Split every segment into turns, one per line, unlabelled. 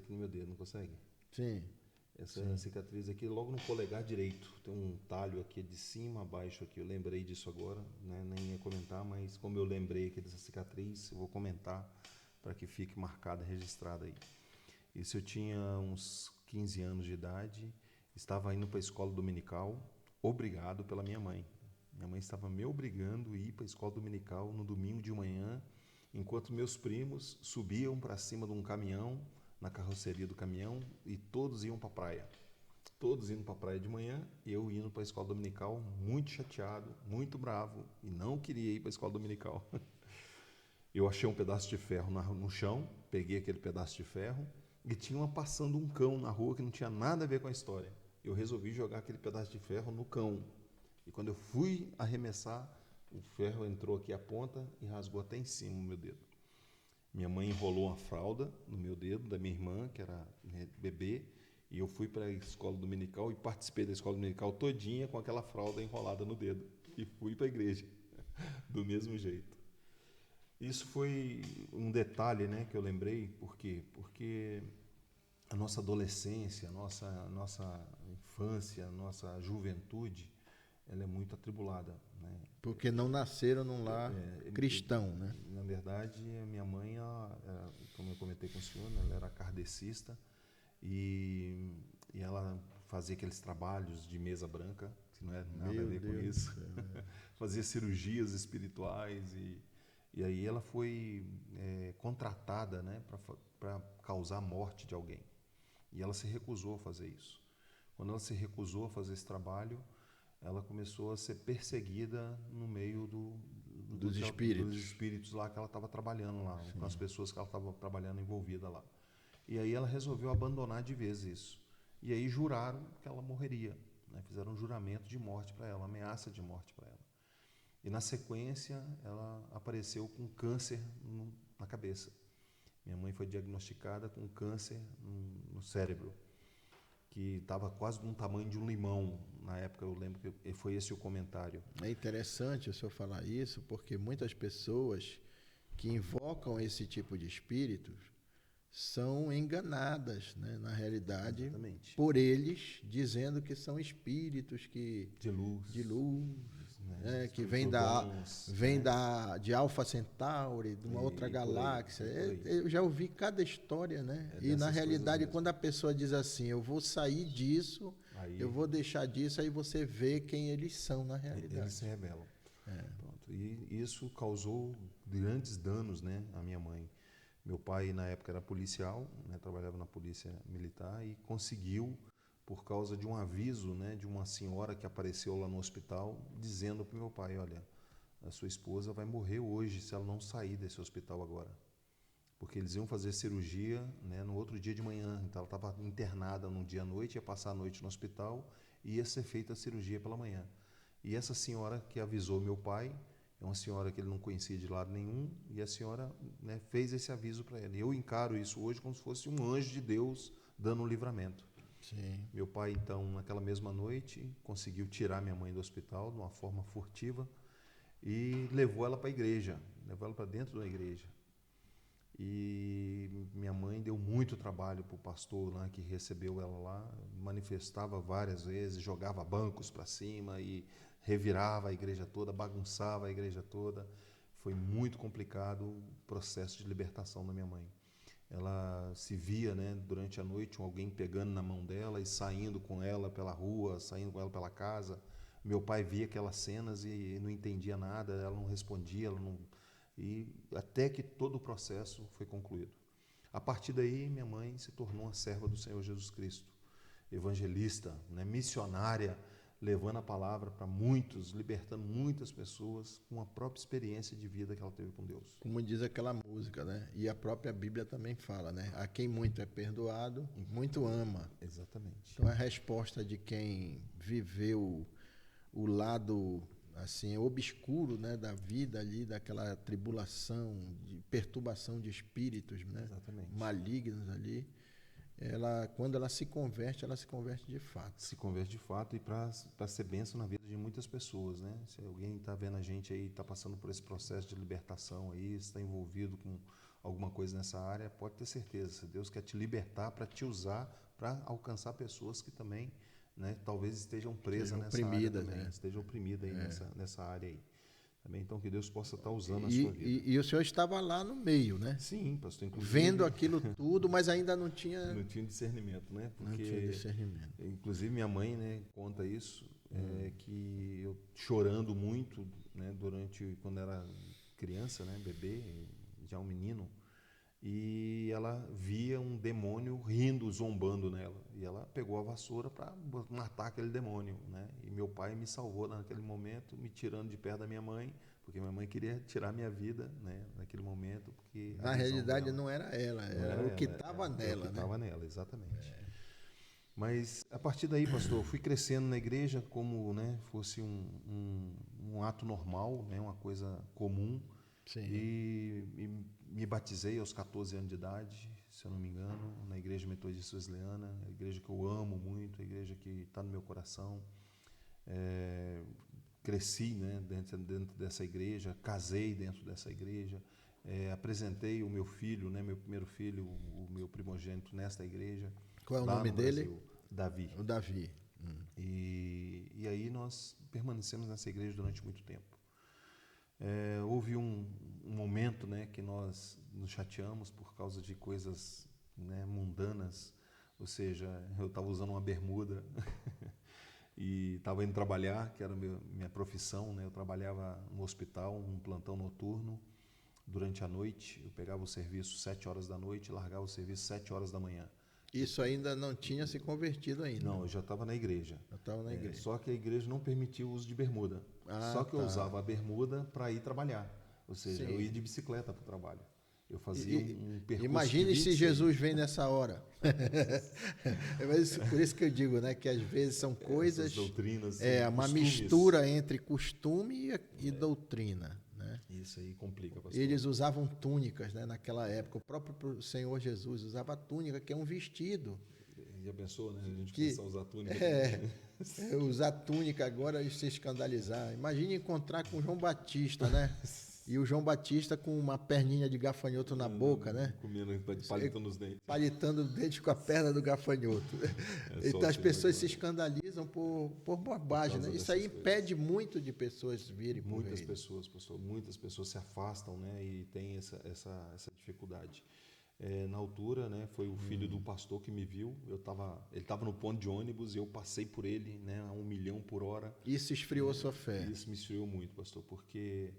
aqui no meu dedo, não consegue?
Sim.
Essa cicatriz aqui, logo no polegar direito, tem um talho aqui de cima a baixo aqui. Eu lembrei disso agora, né? Nem ia comentar, mas como eu lembrei aqui dessa cicatriz, eu vou comentar para que fique marcada, registrada aí. Isso eu tinha uns 15 anos de idade, estava indo para a escola dominical, obrigado pela minha mãe. Minha mãe estava me obrigando a ir para a escola dominical no domingo de manhã, enquanto meus primos subiam para cima de um caminhão, na carroceria do caminhão, e todos iam para a praia. Todos indo para a praia de manhã, e eu indo para a escola dominical, muito chateado, muito bravo, e não queria ir para a escola dominical. Eu achei um pedaço de ferro no chão, peguei aquele pedaço de ferro, e tinha passando um cão na rua que não tinha nada a ver com a história. Eu resolvi jogar aquele pedaço de ferro no cão. E quando eu fui arremessar, o ferro entrou aqui a ponta e rasgou até em cima o meu dedo. Minha mãe enrolou uma fralda no meu dedo, da minha irmã, que era bebê, e eu fui para a escola dominical e participei da escola dominical todinha com aquela fralda enrolada no dedo. E fui para a igreja, do mesmo jeito. Isso foi um detalhe, né, que eu lembrei, por quê? Porque a nossa adolescência, a nossa infância, a nossa juventude, ela é muito atribulada, né?
Porque não nasceram num lar cristão, né?
Na verdade, a minha mãe, como eu comentei com o senhor, né, ela era kardecista e ela fazia aqueles trabalhos de mesa branca, que não é nada a ver com isso. Fazia cirurgias espirituais e aí ela foi contratada, né, para causar a morte de alguém. E ela se recusou a fazer isso. Quando ela se recusou a fazer esse trabalho, ela começou a ser perseguida no meio
dos
espíritos lá que ela estava trabalhando lá, com as pessoas que ela estava trabalhando envolvida lá. E aí ela resolveu abandonar de vez isso. E aí juraram que ela morreria, né? Fizeram um juramento de morte para ela, ameaça de morte para ela. E na sequência ela apareceu com câncer na cabeça. Minha mãe foi diagnosticada com câncer no cérebro, que estava quase do tamanho de um limão. Na época eu lembro que foi esse o comentário.
É interessante o senhor falar isso, porque muitas pessoas que invocam esse tipo de espíritos são enganadas, né, na realidade.
Exatamente.
Por eles, dizendo que são espíritos
de luz,
né, que vem de Alpha Centauri, de uma outra galáxia. Eu já ouvi cada história, né? E na realidade, quando a pessoa diz assim, eu vou sair disso, eu vou deixar disso, aí você vê quem eles são na realidade.
Eles se rebelam. Pronto. E isso causou grandes danos, né, à minha mãe. Meu pai, na época, era policial, né, trabalhava na polícia militar e conseguiu, por causa de um aviso, né, de uma senhora que apareceu lá no hospital, dizendo para o meu pai, olha, a sua esposa vai morrer hoje se ela não sair desse hospital agora. Porque eles iam fazer cirurgia, né, no outro dia de manhã. Então ela estava internada num dia à noite, ia passar a noite no hospital e ia ser feita a cirurgia pela manhã. E essa senhora que avisou meu pai, é uma senhora que ele não conhecia de lado nenhum, e a senhora, né, fez esse aviso para ele. Eu encaro isso hoje como se fosse um anjo de Deus dando um livramento.
Sim.
Meu pai, então, naquela mesma noite, conseguiu tirar minha mãe do hospital de uma forma furtiva e levou ela para a igreja, levou ela para dentro da igreja. E minha mãe deu muito trabalho para o pastor lá que recebeu ela lá, manifestava várias vezes, jogava bancos para cima e revirava a igreja toda, bagunçava a igreja toda. Foi muito complicado o processo de libertação da minha mãe. Ela se via, né, durante a noite, alguém pegando na mão dela e saindo com ela pela rua, saindo com ela pela casa. Meu pai via aquelas cenas e não entendia nada, ela não respondia, e até que todo o processo foi concluído. A partir daí, minha mãe se tornou uma serva do Senhor Jesus Cristo, evangelista, né, missionária, levando a palavra para muitos, libertando muitas pessoas com a própria experiência de vida que ela teve com Deus.
Como diz aquela música, né? E a própria Bíblia também fala, né? A quem muito é perdoado, muito ama.
Exatamente.
Então a resposta de quem viveu o lado assim obscuro, né, da vida ali, daquela tribulação, de perturbação de espíritos, né,
exatamente,
malignos ali, quando ela se converte de fato.
Se converte de fato e para ser bênção na vida de muitas pessoas, né? Se alguém está vendo a gente aí, está passando por esse processo de libertação aí, está envolvido com alguma coisa nessa área, pode ter certeza, Deus quer te libertar para te usar para alcançar pessoas que também, né, talvez estejam presas nessa área também,
né?
estejam oprimidas aí nessa área aí. Também, então, que Deus possa estar usando a sua vida.
E o senhor estava lá no meio, né?
Sim, pastor, inclusive...
Vendo aquilo tudo, mas ainda não tinha...
Não tinha discernimento, né? Porque,
não tinha discernimento.
Inclusive, minha mãe, né, conta isso, que eu chorando muito, né, quando era criança, né, bebê, já um menino, e ela via um demônio rindo, zombando nela. E ela pegou a vassoura para matar aquele demônio, né? E meu pai me salvou naquele momento, me tirando de perto da minha mãe, porque minha mãe queria tirar minha vida, né, naquele momento, porque
na realidade não era ela, era o que estava nela,
o que estava nela, exatamente. Mas a partir daí, pastor, eu fui crescendo na igreja como, né, fosse um ato normal, né, uma coisa comum.
Sim.
E me batizei aos 14 anos de idade, se eu não me engano, na Igreja Metodista Wesleyana, a igreja que eu amo muito, a igreja que está no meu coração. Cresci, né, dentro dessa igreja, casei dentro dessa igreja, apresentei o meu filho, né, meu primeiro filho, o meu primogênito nesta igreja.
Qual é o nome dele?
Brasil, Davi.
O Davi.
E aí nós permanecemos nessa igreja durante muito tempo. Houve um momento, né, que nós nos chateamos por causa de coisas, né, mundanas, ou seja, eu estava usando uma bermuda e estava indo trabalhar, que era minha profissão, né, eu trabalhava no hospital, um plantão noturno, durante a noite, eu pegava o serviço 7 horas da noite e largava o serviço 7 horas da manhã.
Isso ainda não tinha se convertido ainda?
Não, eu já estava na igreja. Só que a igreja não permitia o uso de bermuda. Só que eu usava a bermuda para ir trabalhar. Ou seja, eu ia de bicicleta para o trabalho. Eu fazia um percurso.
Imagine se Jesus vem nessa hora. Por isso que eu digo, né, que às vezes são coisas...
Essas doutrinas.
Uma
costumes.
mistura entre costume e doutrina. Né?
Isso aí complica, pastor.
Eles usavam túnicas, né, naquela época. O próprio Senhor Jesus usava túnica, que é um vestido.
Já pensou, né? A gente começar a usar túnica.
Usar túnica agora e se escandalizar. Imagine encontrar com o João Batista, né? E o João Batista com uma perninha de gafanhoto na boca, né?
Comendo, palitando os dentes.
Palitando os dentes com a perna do gafanhoto. Então as pessoas se escandalizam por bobagem, né? Isso aí impede muito de pessoas virem por
Muitas pessoas, pastor, muitas pessoas se afastam, né? E tem essa dificuldade. Na altura, né, foi o filho do pastor que me viu. Ele estava no ponto de ônibus e eu passei por ele, né, a 1 milhão por hora.
Isso esfriou sua fé?
Isso me esfriou muito, pastor, porque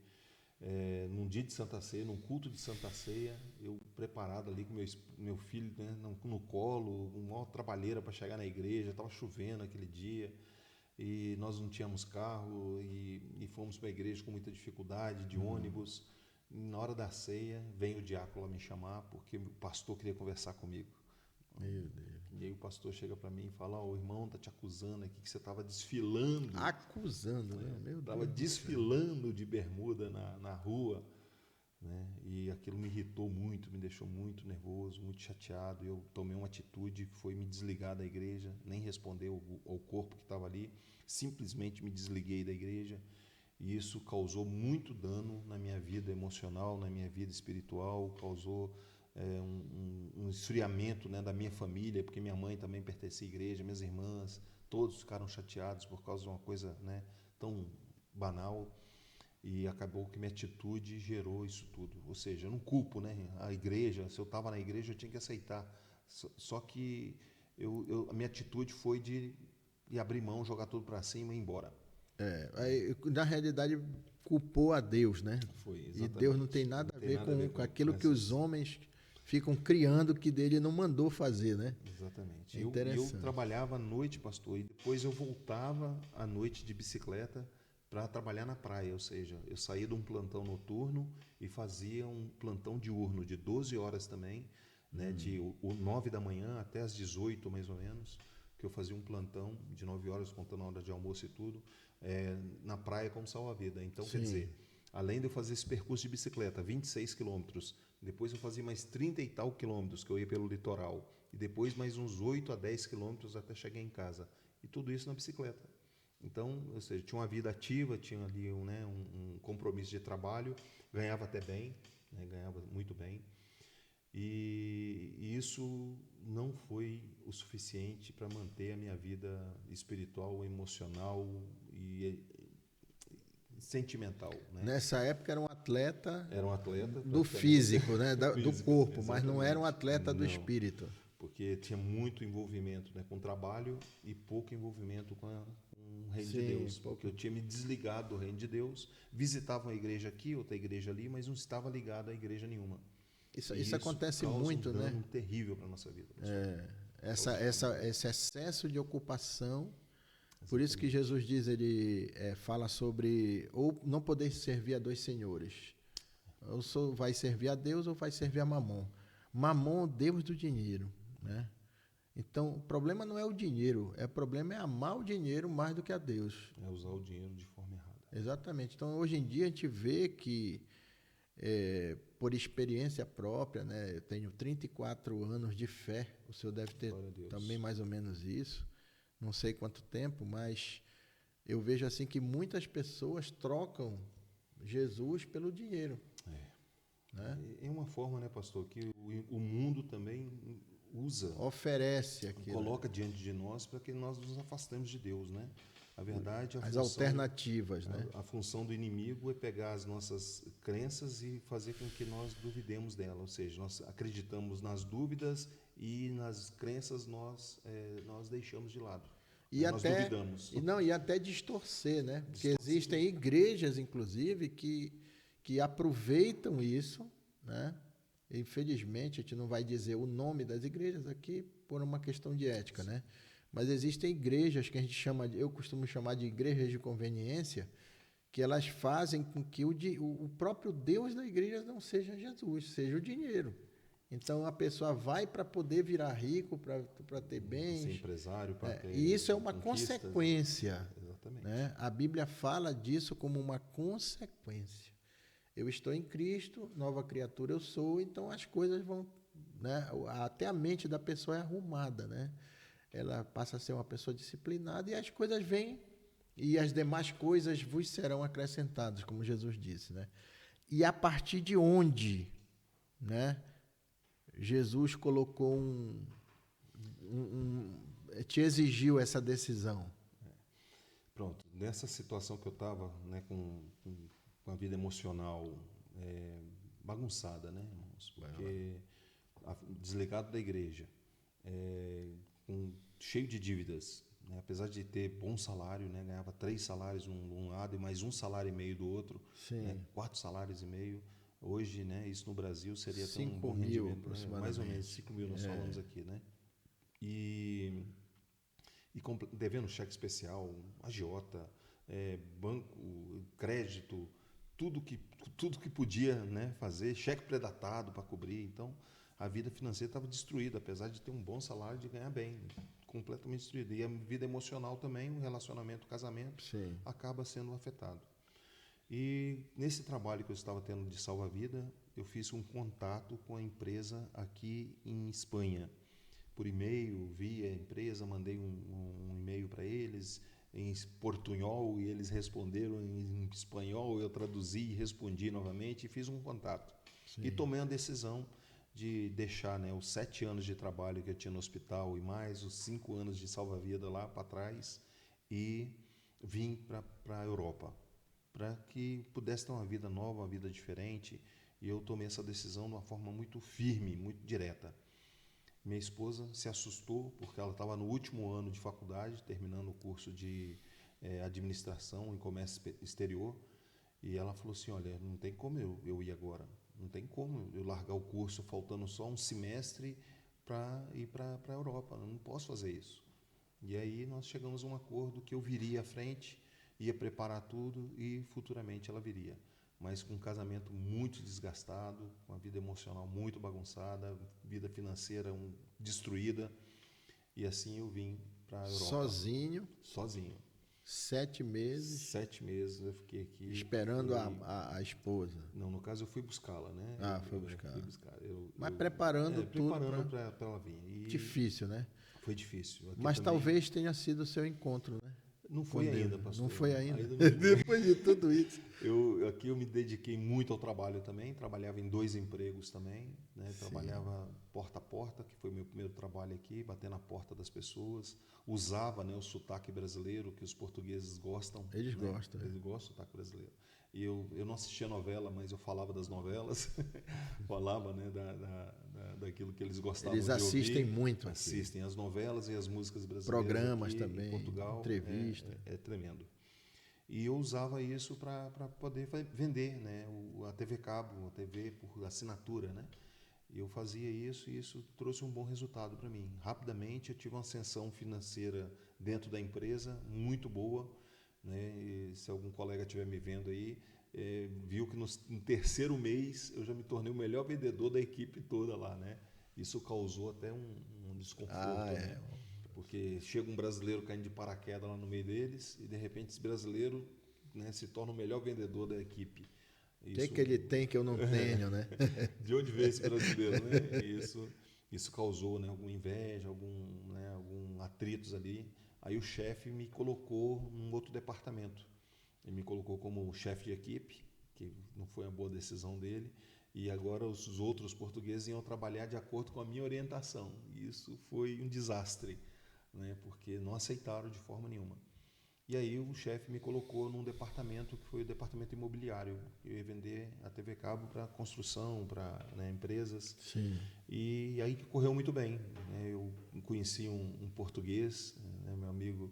num dia de Santa Ceia, num culto de Santa Ceia, eu preparado ali com meu filho, né, no colo, uma maior trabalheira para chegar na igreja, estava chovendo aquele dia e nós não tínhamos carro e fomos para a igreja com muita dificuldade, de ônibus. Na hora da ceia, vem o diácono lá me chamar, porque o pastor queria conversar comigo.
Meu Deus.
E aí o pastor chega para mim e fala, o irmão está te acusando aqui que você estava desfilando.
Acusando, né? Meu Deus.
Estava desfilando de bermuda na rua. Né? E aquilo me irritou muito, me deixou muito nervoso, muito chateado. Eu tomei uma atitude que foi me desligar da igreja, nem responder ao corpo que estava ali. Simplesmente me desliguei da igreja. E isso causou muito dano na minha vida emocional, na minha vida espiritual, causou um esfriamento, né, da minha família, porque minha mãe também pertencia à igreja, minhas irmãs, todos ficaram chateados por causa de uma coisa, né, tão banal. E acabou que minha atitude gerou isso tudo. Ou seja, eu não culpo, né, a igreja. Se eu estava na igreja, eu tinha que aceitar. Só que a minha atitude foi de abrir mão, jogar tudo para cima e ir embora.
Na realidade, culpou a Deus, né?
Foi, exatamente.
E Deus não tem nada a ver com aquilo que os homens ficam criando que dele não mandou fazer, né?
Exatamente. Eu trabalhava à noite, pastor, e depois eu voltava à noite de bicicleta para trabalhar na praia, ou seja, eu saía de um plantão noturno e fazia um plantão diurno de 12 horas também, né, de 9 da manhã até as 18 mais ou menos, que eu fazia um plantão de 9 horas, contando a hora de almoço e tudo, na praia como salva-vida. Então, quer dizer, além de eu fazer esse percurso de bicicleta, 26 quilômetros, depois eu fazia mais 30 e tal quilômetros, que eu ia pelo litoral, e depois mais uns 8 a 10 quilômetros até chegar em casa. E tudo isso na bicicleta. Então, ou seja, tinha uma vida ativa, tinha ali um compromisso de trabalho, ganhava até bem, né, ganhava muito bem. E isso não foi o suficiente para manter a minha vida espiritual, emocional e sentimental, né?
Nessa época
Era um atleta
do físico, né? Do
físico,
corpo, mas não era um atleta do
não,
espírito.
porque tinha muito envolvimento, né, com o trabalho e pouco envolvimento com o reino de Deus, porque eu tinha me desligado do reino de Deus, visitava uma igreja aqui, outra igreja ali, mas não estava ligado a igreja nenhuma.
Isso acontece
causa
muito,
um dano
né?
terrível para a nossa vida.
Esse excesso de ocupação. Por isso que Jesus diz, ele fala sobre ou não poder servir a dois senhores. Ou vai servir a Deus ou vai servir a Mamon. Mamon, Deus do dinheiro, né? Então, o problema não é o dinheiro, o problema é amar o dinheiro mais do que a Deus.
É usar o dinheiro de forma errada.
Exatamente. Então, hoje em dia, a gente vê que, por experiência própria, né? Eu tenho 34 anos de fé, o senhor deve ter também mais ou menos isso, não sei quanto tempo, mas eu vejo assim que muitas pessoas trocam Jesus pelo dinheiro. Né?
É uma forma, né, pastor, que o mundo também usa,
oferece aquilo,
coloca diante de nós para que nós nos afastemos de Deus, né? A verdade,
as alternativas, né?
A função do inimigo é pegar as nossas crenças e fazer com que nós duvidemos dela, ou seja, nós acreditamos nas dúvidas e nas crenças nós deixamos de lado.
E
nós duvidamos.
E até distorcer, né? Porque existem igrejas, inclusive, que aproveitam isso, né? Infelizmente, a gente não vai dizer o nome das igrejas aqui por uma questão de ética, né? Mas existem igrejas que a gente eu costumo chamar de igrejas de conveniência, que elas fazem com que o próprio Deus da igreja não seja Jesus, seja o dinheiro. Então, a pessoa vai para poder virar rico, para ter bens.
Ser empresário, para ter
e isso é uma consequência.
Exatamente.
Né? A Bíblia fala disso como uma consequência. Eu estou em Cristo, nova criatura eu sou, então as coisas vão... Né? Até a mente da pessoa é arrumada, né? Ela passa a ser uma pessoa disciplinada e as coisas vêm e as demais coisas vos serão acrescentadas, como Jesus disse, né? E a partir de onde, né? Jesus colocou te exigiu essa decisão.
Pronto, nessa situação que eu estava, né, com a vida emocional bagunçada, né, irmãos? Porque desligado da igreja, cheio de dívidas, né, apesar de ter bom salário, né, ganhava 3 salários um lado e mais 1,5 salário do outro, né, 4 salários e meio. Hoje, né, isso no Brasil seria tão um bom rendimento, né, mais ou menos 5 mil nós falamos aqui, né? E devendo cheque especial, agiota, banco, crédito, tudo que podia, né, fazer, cheque predatado para cobrir. Então, a vida financeira estava destruída, apesar de ter um bom salário, de ganhar bem, completamente destruída. E a vida emocional também, o relacionamento, o casamento, acaba sendo afetado. E nesse trabalho que eu estava tendo de salva-vida, eu fiz um contato com a empresa aqui em Espanha. Por e-mail, vi a empresa, mandei um e-mail para eles em portunhol e eles responderam em espanhol, eu traduzi e respondi novamente e fiz um contato. E tomei a decisão de deixar, né, os 7 anos de trabalho que eu tinha no hospital e mais os 5 anos de salva-vida lá para trás e vim para a Europa, para que pudesse ter uma vida nova, uma vida diferente. E eu tomei essa decisão de uma forma muito firme, muito direta. Minha esposa se assustou porque ela estava no último ano de faculdade, terminando o curso de administração e comércio exterior, e ela falou assim, olha, não tem como eu ir agora, não tem como eu largar o curso faltando só um semestre para ir para a Europa, eu não posso fazer isso. E aí nós chegamos a um acordo que eu viria à frente, ia preparar tudo e futuramente ela viria. Mas com um casamento muito desgastado, com a vida emocional muito bagunçada, vida financeira destruída. E assim eu vim para a Europa.
Sozinho?
Sozinho.
7 meses?
7 meses eu fiquei aqui.
Esperando a esposa?
Não, no caso eu fui buscá-la, né?
Foi buscar.
Fui buscar.
Mas preparando tudo.
Preparando para ela vir.
Difícil, né?
Foi difícil.
Mas também... talvez tenha sido o seu encontro, né?
Não foi ainda, pastor.
Não foi ainda?
Não.
Depois de tudo isso.
Aqui eu me dediquei muito ao trabalho também, trabalhava em 2 empregos também, né? Trabalhava porta a porta, que foi meu primeiro trabalho aqui, bater na porta das pessoas, usava, né, o sotaque brasileiro, que os portugueses gostam.
Eles
né?
gostam.
Eles gostam do sotaque brasileiro. E eu não assistia novela, mas eu falava das novelas, falava, né, daquilo que eles gostavam
eles
de ouvir.
Eles assistem muito aqui.
Assistem as novelas e as músicas brasileiras.
Programas
aqui,
também,
em Portugal.
entrevista.
É tremendo. E eu usava isso para poder vender, né, a TV Cabo, a TV por assinatura, né? E eu fazia isso e isso trouxe um bom resultado para mim. Rapidamente eu tive uma ascensão financeira dentro da empresa muito boa, né? E se algum colega estiver me vendo aí, viu que no 3º mês eu já me tornei o melhor vendedor da equipe toda lá, né? Isso causou até um desconforto, né? Porque chega um brasileiro caindo de paraquedas lá no meio deles e de repente esse brasileiro, né, se torna o melhor vendedor da equipe.
O que ele tem que eu não tenho, né?
De onde veio esse brasileiro, né? Isso causou, né, alguma inveja, algum atritos ali. Aí o chefe me colocou num outro departamento. Ele me colocou como chefe de equipe, que não foi uma boa decisão dele. E agora os outros portugueses iam trabalhar de acordo com a minha orientação. E isso foi um desastre, né? Porque não aceitaram de forma nenhuma. E aí o chefe me colocou num departamento que foi o departamento imobiliário. Eu ia vender a TV Cabo para construção, para, né, empresas.
Sim.
E aí correu muito bem, né? Eu conheci um português, né, meu amigo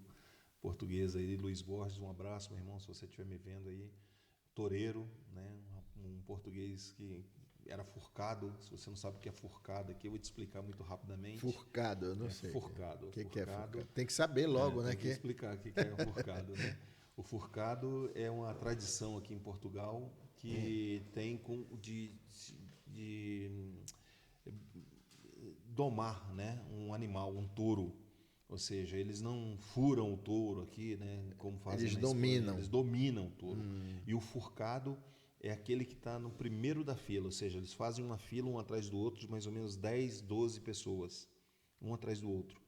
português aí, Luiz Borges, um abraço, meu irmão, se você estiver me vendo aí. Toureiro, né? Um português que era furcado. Se você não sabe o que é furcado aqui, eu vou te explicar muito rapidamente.
Furcado, eu não sei.
Furcado.
O que é furcado? Tem que saber logo, né?
Tem que explicar o que é o furcado, né? O furcado é uma tradição aqui em Portugal que tem de domar, né, um animal, um touro. Ou seja, eles não furam o touro aqui, né, como fazem
eles
na
dominam.
Espanha. Eles dominam o touro. E o furcado é aquele que está no primeiro da fila, ou seja, eles fazem uma fila um atrás do outro de mais ou menos 10, 12 pessoas, um atrás do outro.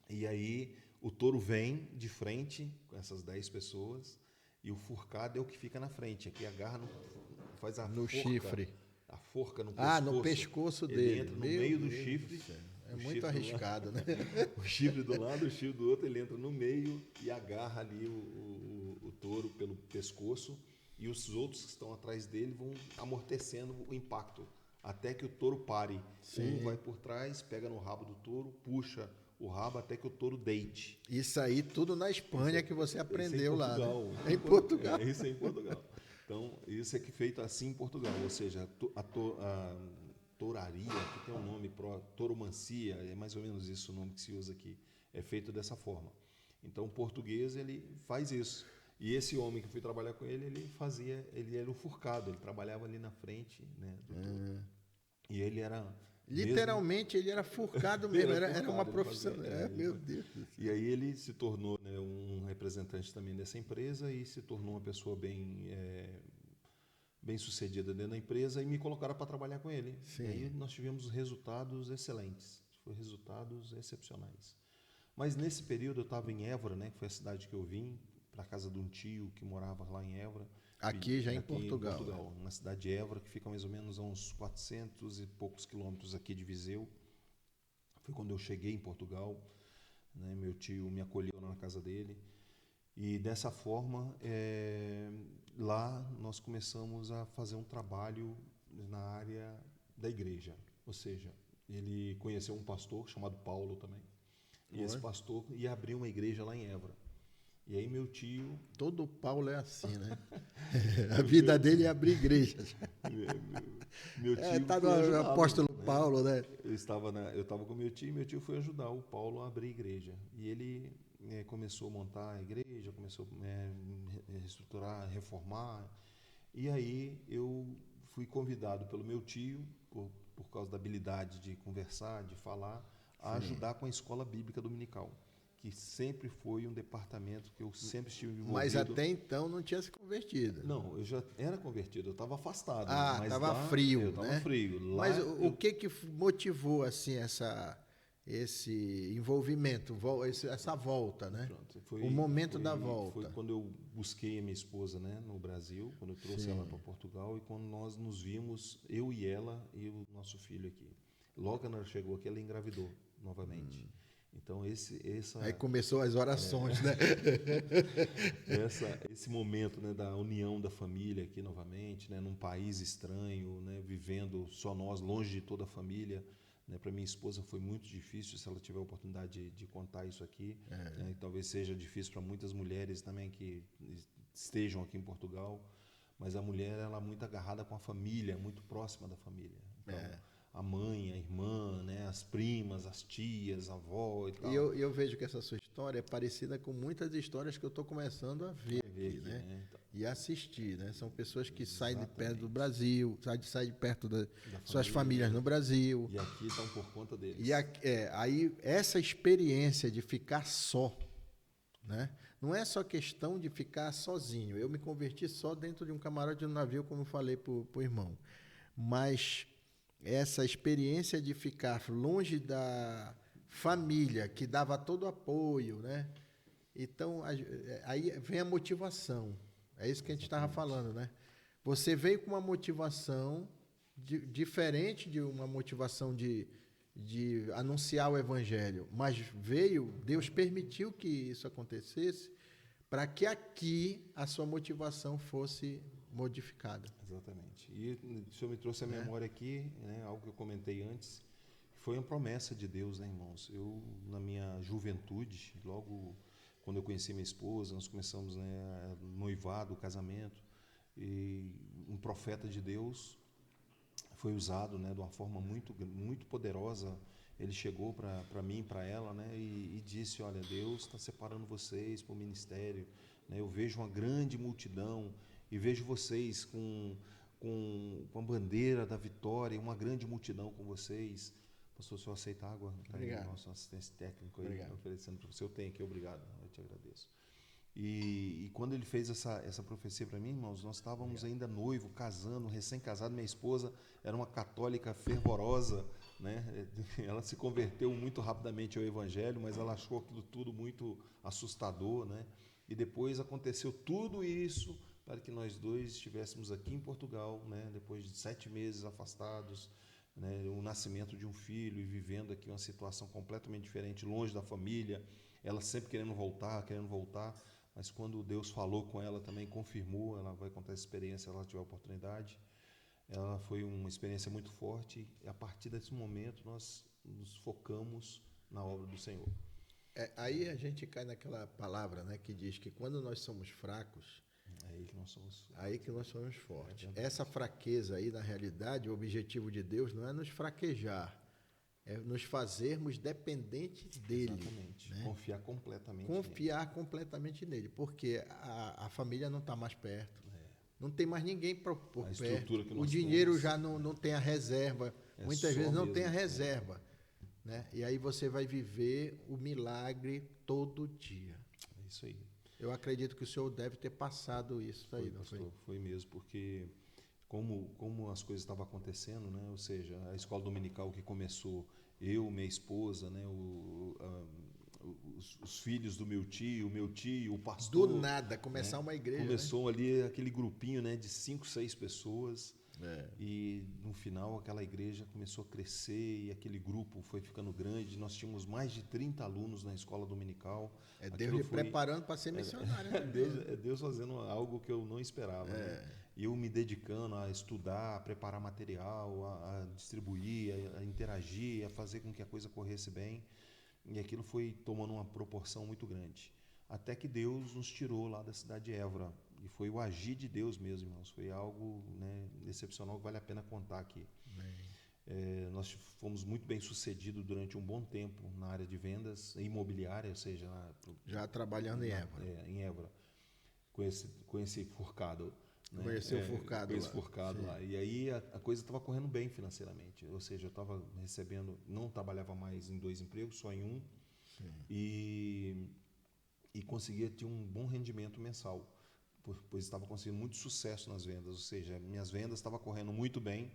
E aí o touro vem de frente com essas 10 pessoas e o furcado é o que fica na frente, aqui agarra, faz a
no
forca,
chifre.
A forca no pescoço.
No pescoço
ele
dele.
Ele entra no meio do chifre.
É muito arriscado, né?
O chifre do lado, o chifre do outro, ele entra no meio e agarra ali o touro pelo pescoço e os outros que estão atrás dele vão amortecendo o impacto até que o touro pare.
Sim.
Um vai por trás, pega no rabo do touro, puxa o rabo até que o touro deite.
Isso aí tudo na Espanha que você aprendeu lá, né?
Em Portugal. Isso é em Portugal. Então, isso é que feito assim em Portugal, ou seja, a touraria, que tem um nome, tauromancia, é mais ou menos isso o nome que se usa aqui, é feito dessa forma. Então, o português, ele faz isso. E esse homem que eu fui trabalhar com ele, ele era o furcado, ele trabalhava ali na frente, né, do touro. E ele era...
Literalmente, ele era furcado mesmo, era uma profissão. Meu Deus.
E aí ele se tornou, né, um representante também dessa empresa e se tornou uma pessoa bem sucedida dentro da empresa e me colocaram para trabalhar com ele.
Sim.
E aí nós tivemos resultados excelentes, foram resultados excepcionais. Mas nesse período eu estava em Évora, né, que foi a cidade que eu vim, para a casa de um tio que morava lá em Évora.
Aqui em Portugal.
Em Portugal, na cidade de Évora, que fica mais ou menos a uns 400 e poucos quilômetros aqui de Viseu. Foi quando eu cheguei em Portugal, né, meu tio me acolheu na casa dele. E dessa forma, lá nós começamos a fazer um trabalho na área da igreja. Ou seja, ele conheceu um pastor chamado Paulo também. E esse pastor ia abrir uma igreja lá em Évora. E aí meu tio...
Todo Paulo é assim, né? A vida dele é abrir igrejas.
Meu tio
tá no apóstolo Paulo, né?
Eu estava com meu tio foi ajudar o Paulo a abrir igreja. E ele começou a montar a igreja, começou a reestruturar, reformar. E aí eu fui convidado pelo meu tio, por causa da habilidade de conversar, de falar, a ajudar com a escola bíblica dominical, que sempre foi um departamento que eu sempre estive envolvido.
Mas até então não tinha se convertido.
Não, eu já era convertido, eu estava afastado.
Estava frio,
eu estava
frio.
Lá
mas o que motivou assim esse envolvimento, essa volta, né?
Pronto,
o momento da volta.
Foi quando eu busquei a minha esposa, né, no Brasil, quando eu trouxe ela para Portugal, e quando nós nos vimos, eu e ela e o nosso filho aqui. Logo que ela chegou aqui, ela engravidou novamente. Então
aí começou as orações, né?
Esse momento, né, da união da família aqui novamente, né, num país estranho, né, vivendo só nós, longe de toda a família. Né, para minha esposa foi muito difícil, se ela tiver a oportunidade de contar isso aqui. Né, e talvez seja difícil para muitas mulheres também que estejam aqui em Portugal. Mas a mulher, ela é muito agarrada com a família, muito próxima da família. Então, a mãe, a irmã, né, as primas, as tias, a avó e tal.
E eu vejo que essa sua história é parecida com muitas histórias que eu estou começando a ver aqui, né? Então. E assistir, né? São pessoas que saem de perto do Brasil, saem de perto das suas famílias no Brasil.
E aqui estão por conta deles.
E aí essa experiência de ficar só, né? Não é só questão de ficar sozinho. Eu me converti só dentro de um camarote de um navio, como eu falei para o irmão. Mas essa experiência de ficar longe da família, que dava todo o apoio, né? Então, aí vem a motivação. É isso que a gente estava falando, né? Você veio com uma motivação diferente de uma motivação de anunciar o evangelho, mas Deus permitiu que isso acontecesse para que aqui a sua motivação fosse modificada.
Exatamente. E o Senhor me trouxe a memória aqui, né, algo que eu comentei antes, foi uma promessa de Deus, né, irmãos? Eu, na minha juventude, logo quando eu conheci minha esposa, nós começamos, né, noivado, casamento, e um profeta de Deus foi usado, né, de uma forma muito, muito poderosa. Ele chegou para mim, para ela, né, e disse: olha, Deus está separando vocês para o ministério. Né, eu vejo uma grande multidão e vejo vocês com a bandeira da vitória, uma grande multidão com vocês. Pastor, se eu aceitar água, tá aí o nosso assistente técnico aí, oferecendo para você. Eu tenho aqui, obrigado, eu te agradeço. E quando ele fez essa profecia para mim, irmãos, nós estávamos ainda noivo, casando, recém-casado. Minha esposa era uma católica fervorosa, né? Ela se converteu muito rapidamente ao evangelho, mas ela achou aquilo tudo muito assustador, né? E depois aconteceu tudo isso para que nós dois estivéssemos aqui em Portugal, né? Depois de 7 meses afastados, né? O nascimento de um filho e vivendo aqui uma situação completamente diferente, longe da família. Ela sempre querendo voltar, mas quando Deus falou com ela também, confirmou. Ela vai contar essa experiência se ela tiver a oportunidade. Ela foi uma experiência muito forte, e a partir desse momento nós nos focamos na obra do Senhor.
Aí a gente cai naquela palavra, né, que diz que quando nós somos fracos, aí que nós somos fortes. Essa fraqueza aí, na realidade, o objetivo de Deus não é nos fraquejar, é nos fazermos dependentes dele.
Exatamente. Né?
Confiar completamente nele, porque a família não está mais perto. Não tem mais ninguém por perto. O dinheiro já não tem a reserva. Muitas vezes não tem a reserva. Né? E aí você vai viver o milagre todo dia.
É isso aí.
Eu acredito que o senhor deve ter passado isso aí, não foi?
Foi mesmo, porque como as coisas estavam acontecendo, né? Ou seja, a escola dominical que começou, eu, minha esposa, né? Os filhos do meu tio, o pastor.
Do nada, começar, né? Uma igreja.
Começou, né? Ali aquele grupinho, né? De 5, 6 pessoas. E no final aquela igreja começou a crescer e aquele grupo foi ficando grande. Nós tínhamos mais de 30 alunos na escola dominical.
Deus me preparando para ser missionário.
Deus fazendo algo que eu não esperava. Né? E eu me dedicando a estudar, a preparar material, a distribuir, a interagir, a fazer com que a coisa corresse bem. E aquilo foi tomando uma proporção muito grande. Até que Deus nos tirou lá da cidade de Évora. E foi o agir de Deus mesmo, irmãos. Foi algo, né, excepcional que vale a pena contar aqui. Nós fomos muito bem sucedidos durante um bom tempo na área de vendas imobiliária, ou seja...
Já trabalhando em Évora.
Em Évora. Com esse forcado. Né?
Conheceu o forcado
lá. Esse forcado lá. E aí a coisa estava correndo bem financeiramente. Ou seja, eu estava recebendo... Não trabalhava mais em 2 empregos, só em um. E conseguia ter um bom rendimento mensal. Pois estava conseguindo muito sucesso nas vendas, ou seja, minhas vendas estavam correndo muito bem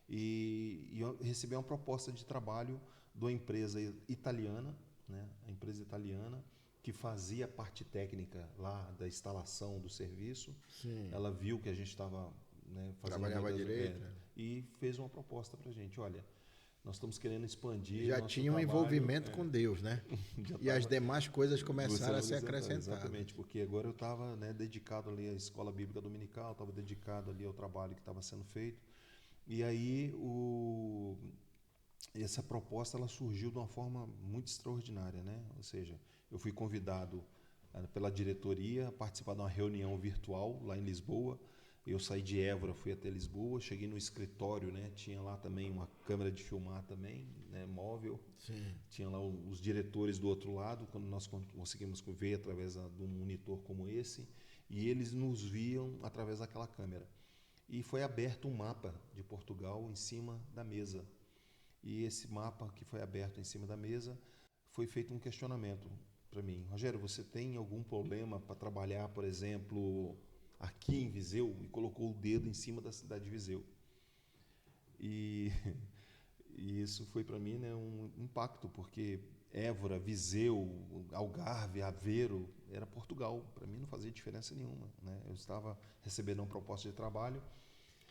e eu recebi uma proposta de trabalho de uma empresa italiana, né? A empresa italiana que fazia a parte técnica lá da instalação do serviço.
Sim.
Ela viu que a gente estava, né, fazendo
Trabalhava direito.
e fez uma proposta para a gente. Olha, nós estamos querendo expandir.
Já tinha um envolvimento com Deus, né? E as demais coisas começaram a ser acrescentadas.
Exatamente, porque agora eu estava, né, dedicado ali à escola bíblica dominical, estava dedicado ali ao trabalho que estava sendo feito. E aí essa proposta ela surgiu de uma forma muito extraordinária, né? Ou seja, eu fui convidado pela diretoria a participar de uma reunião virtual lá em Lisboa. Eu saí de Évora, fui até Lisboa, cheguei no escritório, né? Tinha lá também uma câmera de filmar também, né? Móvel.
Sim.
Tinha lá os diretores do outro lado, quando nós conseguimos ver através de um monitor como esse, e eles nos viam através daquela câmera. E foi aberto um mapa de Portugal em cima da mesa. E esse mapa que foi aberto em cima da mesa, foi feito um questionamento para mim. Rogério, você tem algum problema para trabalhar, por exemplo, aqui em Viseu? E colocou o dedo em cima da cidade de Viseu. E isso foi para mim, né, um impacto, porque Évora, Viseu, Algarve, Aveiro, era Portugal. Para mim não fazia diferença nenhuma, né? Eu estava recebendo uma proposta de trabalho.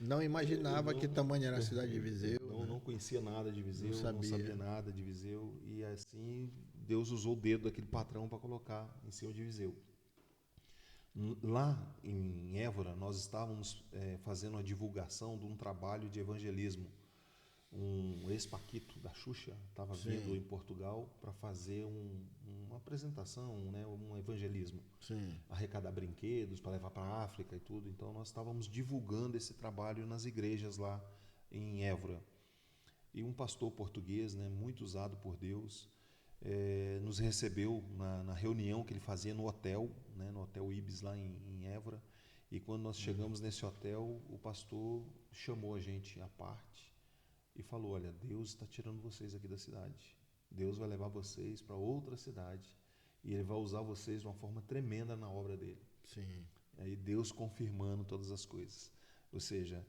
Não imaginava que tamanho era a cidade de Viseu.
Não conhecia nada de Viseu,
não
sabia nada de Viseu. E assim, Deus usou o dedo daquele patrão para colocar em cima de Viseu. Lá em Évora, nós estávamos fazendo a divulgação de um trabalho de evangelismo. Um ex-paquito da Xuxa estava vindo em Portugal para fazer uma apresentação, né, um evangelismo.
Sim.
Arrecadar brinquedos para levar para a África e tudo. Então nós estávamos divulgando esse trabalho nas igrejas lá em Évora. E um pastor português, né, muito usado por Deus, nos recebeu na reunião que ele fazia no hotel, né, no Hotel Ibis lá em Évora. E quando nós chegamos nesse hotel, o pastor chamou a gente à parte e falou: olha, Deus está tirando vocês aqui da cidade. Deus vai levar vocês para outra cidade e Ele vai usar vocês de uma forma tremenda na obra dele.
Sim.
Aí Deus confirmando todas as coisas. Ou seja,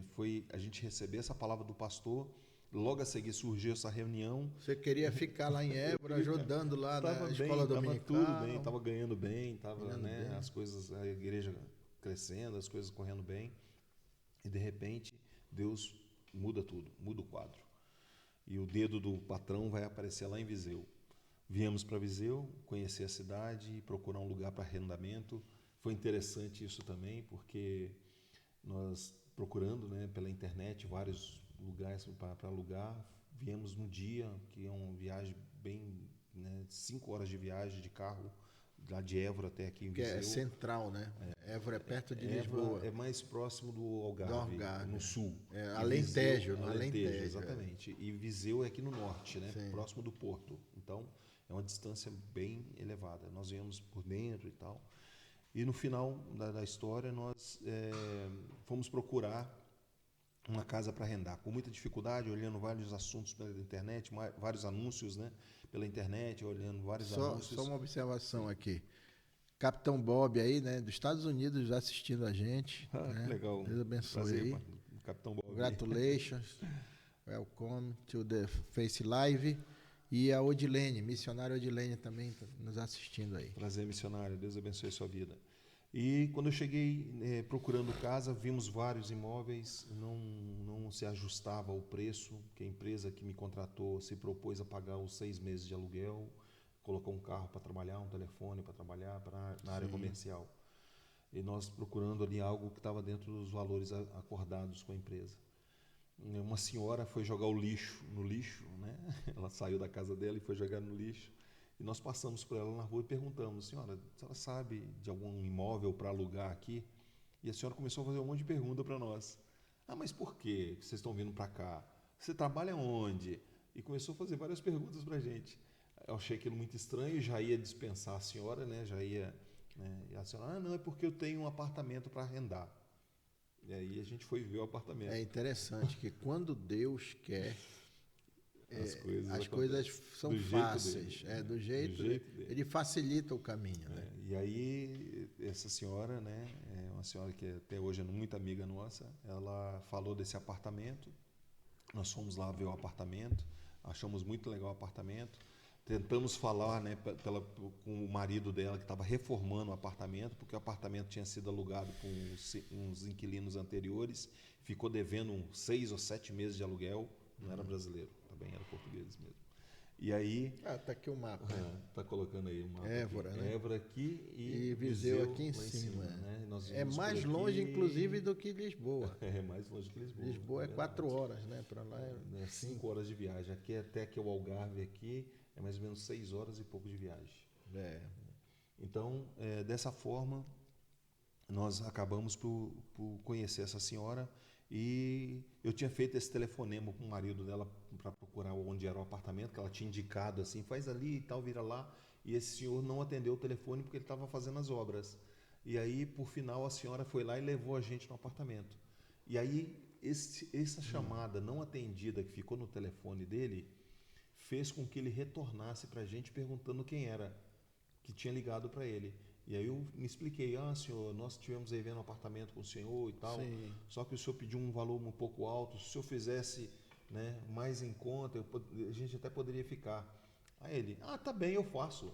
foi a gente receber essa palavra do pastor. Logo a seguir surgiu essa reunião.
Você queria ficar lá em Évora, ajudando lá na escola dominical?
Estava tudo bem, estava ganhando bem, estava, né, as coisas, a igreja crescendo, as coisas correndo bem. E de repente, Deus muda tudo, muda o quadro. E o dedo do patrão vai aparecer lá em Viseu. Viemos para Viseu, conhecer a cidade e procurar um lugar para arrendamento. Foi interessante isso também, porque nós procurando, né, pela internet vários lugares para alugar, viemos num dia que é uma viagem bem, né, 5 horas de viagem de carro, lá de Évora até aqui em Viseu.
Que é central, né? Évora é perto de Lisboa.
É mais próximo do Algarve, no sul.
Alentejo,
Viseu,
no Alentejo.
Exatamente. E Viseu é aqui no norte, né?
Sim.
Próximo do Porto. Então, é uma distância bem elevada. Nós viemos por dentro e tal. E no final da história, nós fomos procurar uma casa para arrendar, com muita dificuldade, olhando vários assuntos pela internet, vários anúncios, né, pela internet, olhando vários anúncios.
Só uma observação aqui. Capitão Bob aí, né, dos Estados Unidos, assistindo a gente. Né?
Legal.
Deus abençoe.
Prazer,
aí.
Capitão Bob.
Congratulations. Welcome to the Face Live. E a Odilene, missionária Odilene também nos assistindo aí.
Prazer, missionário. Deus abençoe a sua vida. E quando eu cheguei procurando casa, vimos vários imóveis, não se ajustava ao preço, que a empresa que me contratou se propôs a pagar os 6 meses de aluguel, colocou um carro para trabalhar, um telefone para trabalhar na área comercial. E nós procurando ali algo que estava dentro dos valores acordados com a empresa. Uma senhora foi jogar o lixo no lixo, né? Ela saiu da casa dela e foi jogar no lixo. E nós passamos por ela na rua e perguntamos: senhora, a senhora sabe de algum imóvel para alugar aqui? E a senhora começou a fazer um monte de pergunta para nós. Ah, mas por que vocês estão vindo para cá? Você trabalha onde? E começou a fazer várias perguntas para a gente. Eu achei aquilo muito estranho, já ia dispensar a senhora, né? Já ia, né? E a senhora: não, é porque eu tenho um apartamento para arrendar. E aí a gente foi ver o apartamento.
É interessante que quando Deus quer, as coisas são fáceis. Do jeito dele. Ele facilita o caminho. Né?
E aí essa senhora, né, uma senhora que até hoje é muito amiga nossa, ela falou desse apartamento. Nós fomos lá ver o apartamento, Achamos muito legal o apartamento. Tentamos falar, né, com o marido dela, que estava reformando o apartamento, porque o apartamento tinha sido alugado por uns inquilinos anteriores, ficou devendo 6 ou 7 meses de aluguel, não era brasileiro, também era português mesmo. E aí...
tá aqui o mapa.
Tá colocando aí o mapa.
Évora,
aqui.
né?
Évora aqui
e Viseu aqui em cima.
Né?
É mais longe, inclusive, do que Lisboa.
É mais longe que Lisboa.
Lisboa é 4 horas, né? Para lá
é 5 horas de viagem. Aqui até que o Algarve aqui é mais ou menos 6 horas e pouco de viagem. Então, dessa forma, nós acabamos por conhecer essa senhora. E eu tinha feito esse telefonema com o marido dela para procurar onde era o apartamento, que ela tinha indicado assim, faz ali e tal, vira lá. E esse senhor não atendeu o telefone porque ele estava fazendo as obras. E aí, por final, a senhora foi lá e levou a gente no apartamento. E aí, essa chamada não atendida que ficou no telefone dele, fez com que ele retornasse para a gente perguntando quem era que tinha ligado para ele. E aí eu me expliquei, senhor, nós estivemos aí vendo um apartamento com o senhor e tal,
Sim.
Só que o senhor pediu um valor um pouco alto, se o senhor fizesse, né, mais em conta, a gente até poderia ficar. Aí ele, tá bem, eu faço.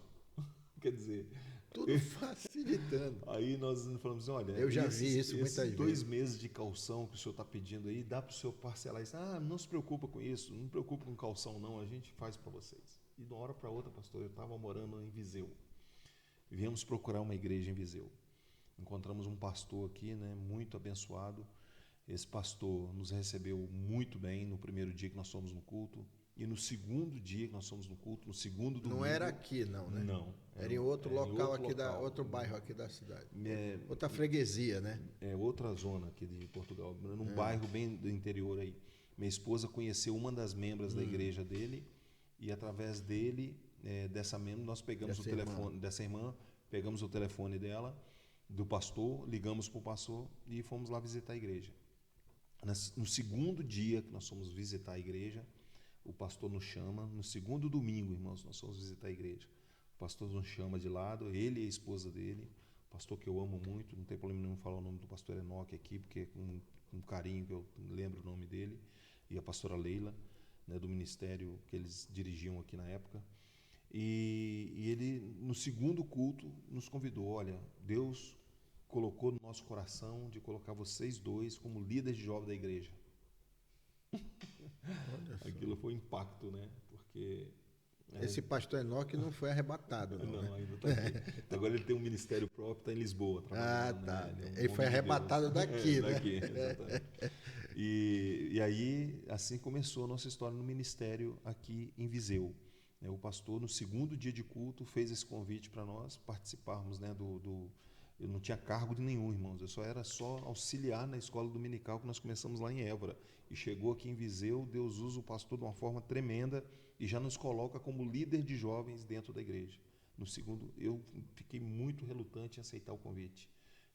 Quer dizer...
Tudo facilitando.
Aí nós falamos assim, olha...
Eu já vi isso muitas vezes.
2 meses de calção que o senhor está pedindo aí, dá para o senhor parcelar isso? Não se preocupa com isso, não se preocupa com calção não, a gente faz para vocês. E de uma hora para outra, pastor, eu estava morando em Viseu. Viemos procurar uma igreja em Viseu. Encontramos um pastor aqui, né, muito abençoado. Esse pastor nos recebeu muito bem no primeiro dia que nós fomos no culto. E no segundo dia que nós fomos no culto, no segundo domingo...
Não era aqui, não, né?
Não.
Era em outro local aqui, outro bairro aqui da cidade. Outra freguesia, né?
Outra zona aqui de Portugal. Num bairro bem do interior aí. Minha esposa conheceu uma das membros da igreja dele. E através dele... dessa membro, nós pegamos dessa irmã, pegamos o telefone dela, do pastor, ligamos para o pastor e fomos lá visitar a igreja. No segundo dia que nós fomos visitar a igreja, o pastor nos chama, no segundo domingo, irmãos, nós fomos visitar a igreja. O pastor nos chama de lado, ele e a esposa dele, pastor que eu amo muito, não tem problema nenhum falar o nome do pastor Enoque aqui, porque com carinho que eu lembro o nome dele, e a pastora Leila, né, do ministério que eles dirigiam aqui na época. E ele, no segundo culto, nos convidou, olha, Deus colocou no nosso coração de colocar vocês dois como líderes de jovem da igreja. Aquilo foi um impacto, né? Porque...
Esse pastor Enoque não foi arrebatado, não, né?
Ainda está aqui. Agora ele tem um ministério próprio, está em Lisboa.
Tá.
Né?
Ele foi arrebatado daqui, né?
Daqui, exatamente. E aí, assim começou a nossa história no ministério aqui em Viseu. O pastor, no segundo dia de culto, fez esse convite para nós participarmos, né, eu não tinha cargo de nenhum, irmãos, eu era só auxiliar na escola dominical que nós começamos lá em Évora. E chegou aqui em Viseu, Deus usa o pastor de uma forma tremenda e já nos coloca como líder de jovens dentro da igreja. No segundo, eu fiquei muito relutante em aceitar o convite.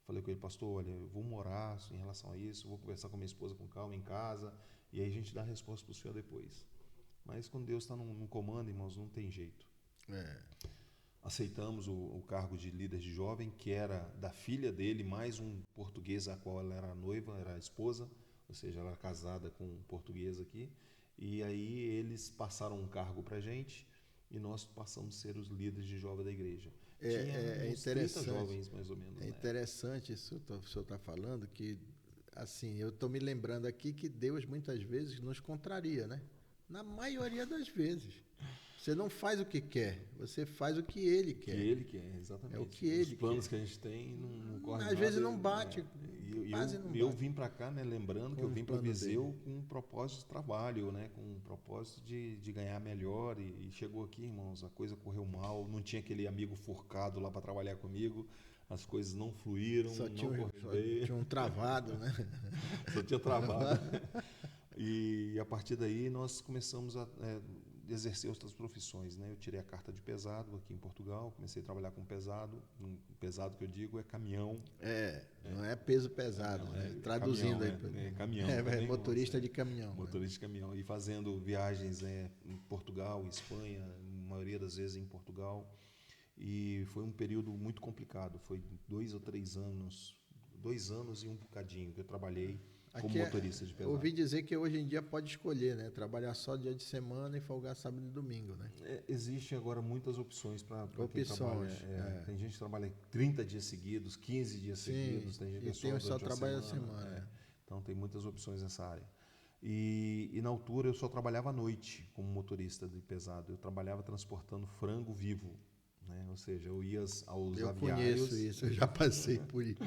Falei com ele, pastor, olha, eu vou morar em relação a isso, vou conversar com minha esposa com calma em casa, e aí a gente dá a resposta para o senhor depois. Mas quando Deus está no comando, irmãos, não tem jeito. Aceitamos o cargo de líder de jovem, que era da filha dele, mais um português, a qual ela era noiva, era a esposa, ou seja, ela era casada com um português aqui. E aí eles passaram um cargo para a gente e nós passamos a ser os líderes de jovem da igreja.
É interessante,
30 jovens, mais ou menos.
É interessante isso que o senhor está falando, que assim, eu estou me lembrando aqui que Deus muitas vezes nos contraria, né? Na maioria das vezes. Você não faz o que quer, você faz o que ele quer.
O que ele quer, exatamente.
É o que ele quer.
Os planos que a gente tem não correm
às vezes não bate.
Eu vim para cá, né, lembrando que eu vim para Viseu com um propósito de trabalho, né, com um propósito de ganhar melhor. E chegou aqui, irmãos, a coisa correu mal. Não tinha aquele amigo forcado lá para trabalhar comigo. As coisas não fluíram,
só
bem.
Tinha um travado, né?
Só tinha travado. E a partir daí nós começamos a exercer outras profissões, né? Eu tirei a carta de pesado aqui em Portugal, comecei a trabalhar com pesado. Pesado que eu digo é caminhão.
Não é peso pesado, né? Traduzindo
caminhão,
aí.
Caminhão.
Motorista de caminhão.
Motorista de caminhão. E fazendo viagens em Portugal, Espanha, a maioria das vezes em Portugal. E foi um período muito complicado. Foi 2 ou 3 anos, 2 anos e um bocadinho que eu trabalhei como motorista de pesado.
Ouvi dizer que hoje em dia pode escolher, né? Trabalhar só dia de semana e folgar sábado e domingo, né?
Existem agora muitas opções para quem trabalha. Tem gente que trabalha 30 dias seguidos, 15 dias seguidos, tem gente que
só trabalha a semana.
Então tem muitas opções nessa área. E na altura eu só trabalhava à noite como motorista de pesado. Eu trabalhava transportando frango vivo, né? Ou seja, eu ia aos
eu
aviários.
Eu conheço isso, eu já passei por isso.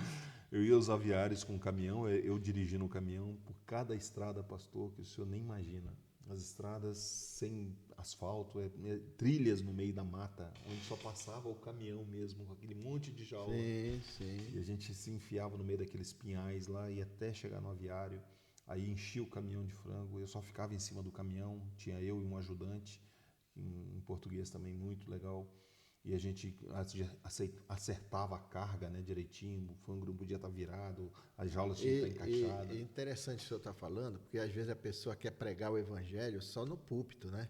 Eu ia aos aviários com o caminhão, eu dirigindo o caminhão por cada estrada, pastor, que o senhor nem imagina. As estradas sem asfalto, trilhas no meio da mata, onde só passava o caminhão mesmo, com aquele monte de jaula.
Sim.
E a gente se enfiava no meio daqueles pinhais lá e até chegar no aviário. Aí enchia o caminhão de frango, eu só ficava em cima do caminhão, tinha eu e um ajudante, em português também muito legal. E a gente acertava a carga, né, direitinho, o frango não podia estar virado, as jaulas tinham que estar encaixadas.
É interessante o que o senhor está falando, porque às vezes a pessoa quer pregar o evangelho só no púlpito, né?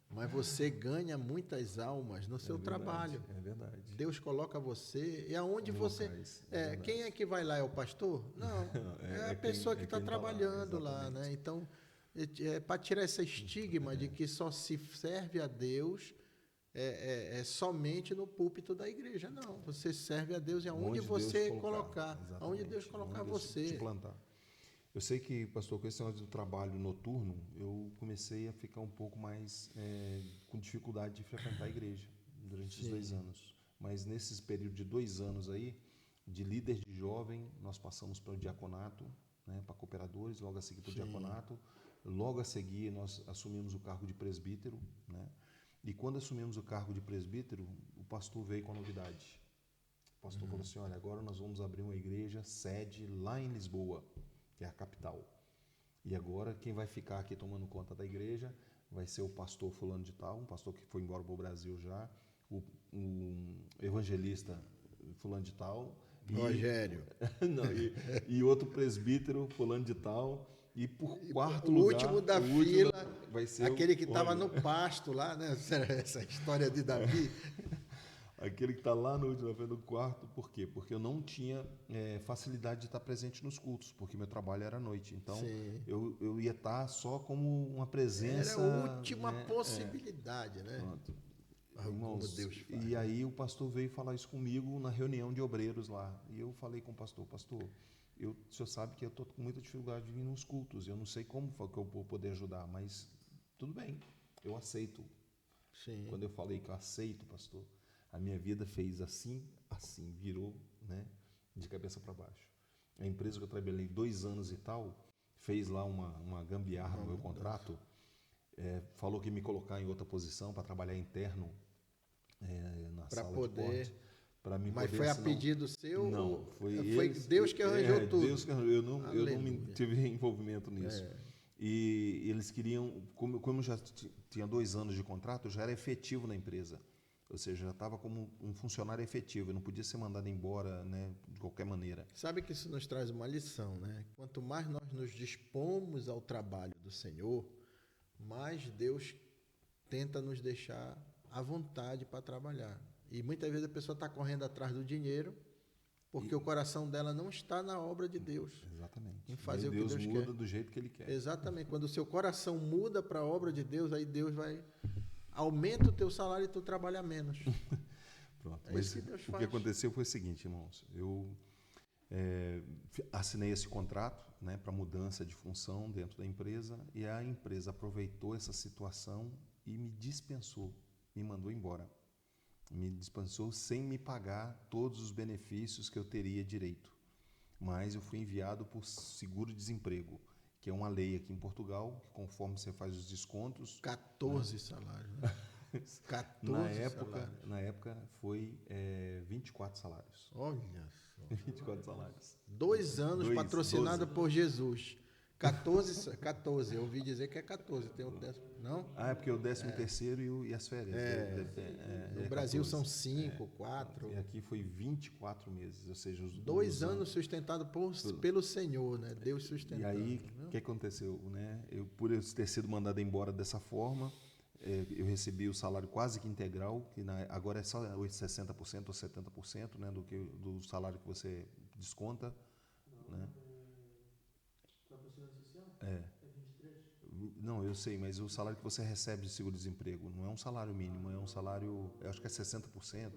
Mas você ganha muitas almas no seu trabalho.
É verdade.
Deus coloca você e aonde você... quem é que vai lá? É o pastor? Não, é a pessoa que está trabalhando lá, né? Então, para tirar esse estigma de que só se serve a Deus... somente no púlpito da igreja. Não, você serve a Deus e aonde você colocar, aonde Deus colocar você.
Te plantar. Eu sei que, pastor, com esse negócio do trabalho noturno, eu comecei a ficar um pouco mais com dificuldade de frequentar a igreja durante esses 2 anos. Mas nesses períodos de 2 anos aí, de líder de jovem, nós passamos para o diaconato, né, para cooperadores, logo a seguir para o diaconato. Logo a seguir, nós assumimos o cargo de presbítero, né? E quando assumimos o cargo de presbítero, o pastor veio com a novidade. O pastor falou assim, olha, agora nós vamos abrir uma igreja sede lá em Lisboa, que é a capital. E agora quem vai ficar aqui tomando conta da igreja vai ser o pastor fulano de tal, um pastor que foi embora para o Brasil já, o evangelista fulano de tal.
Rogério.
E outro presbítero fulano de tal. E por quarto
o
lugar...
último da fila, vai ser aquele que estava no pasto lá, né? Essa história de Davi.
Aquele que está lá no último, no quarto, por quê? Porque eu não tinha facilidade de estar presente nos cultos, porque meu trabalho era à noite. Então, eu ia estar só como uma presença...
Era a última possibilidade, né?
Pronto.
Irmãos, Deus faz,
e aí o pastor veio falar isso comigo na reunião de obreiros lá. E eu falei com o pastor, o senhor sabe que eu estou com muita dificuldade de vir nos cultos. Eu não sei como que eu vou poder ajudar, mas tudo bem, eu aceito.
Sim.
Quando eu falei que eu aceito, pastor, a minha vida fez assim, virou, né, de cabeça para baixo. A empresa que eu trabalhei 2 anos e tal, fez lá uma gambiarra no meu contrato, falou que ia me colocar em outra posição para trabalhar interno na sala de corte.
Mas foi a pedido seu?
Não, foi
Deus que arranjou tudo.
Deus que arranjou, eu não tive envolvimento nisso. E eles queriam, como eu já tinha 2 anos de contrato, eu já era efetivo na empresa. Ou seja, já estava como um funcionário efetivo, eu não podia ser mandado embora, né, de qualquer maneira.
Sabe que isso nos traz uma lição, né? Quanto mais nós nos dispomos ao trabalho do Senhor, mais Deus tenta nos deixar à vontade para trabalhar. E muitas vezes a pessoa está correndo atrás do dinheiro porque o coração dela não está na obra de Deus.
Exatamente.
Em fazer o que
Deus
Deus
muda
quer.
Do jeito que Ele quer.
Exatamente. Quando o seu coração muda para a obra de Deus, aí Deus vai... Aumenta o teu salário e tu trabalha menos.
Pronto. Mas o que aconteceu foi o seguinte, irmãos. Eu assinei esse contrato, né, para mudança de função dentro da empresa e a empresa aproveitou essa situação e me dispensou, me mandou embora. Me dispensou sem me pagar todos os benefícios que eu teria direito. Mas eu fui enviado por seguro-desemprego, que é uma lei aqui em Portugal, que conforme você faz os descontos...
14 salários, né? 14 salários.
Na época foi 24 salários.
Olha só.
24 salários.
2 anos patrocinado por Jesus. 14, eu ouvi dizer que é 14. Tem o 10, não?
É porque o 13º e as férias.
No Brasil 14. São 5, 4.
E aqui foi 24 meses, ou seja, os
2 anos sustentado pelo Senhor, né? Deus sustentando.
E aí, o que aconteceu? Né? Por eu ter sido mandado embora dessa forma, eu recebi o salário quase que integral, que agora é só 60% ou 70%, né, do salário que você desconta, né? É. Não, eu sei, mas o salário que você recebe de seguro-desemprego não é um salário mínimo, é um salário, eu acho que é 60%.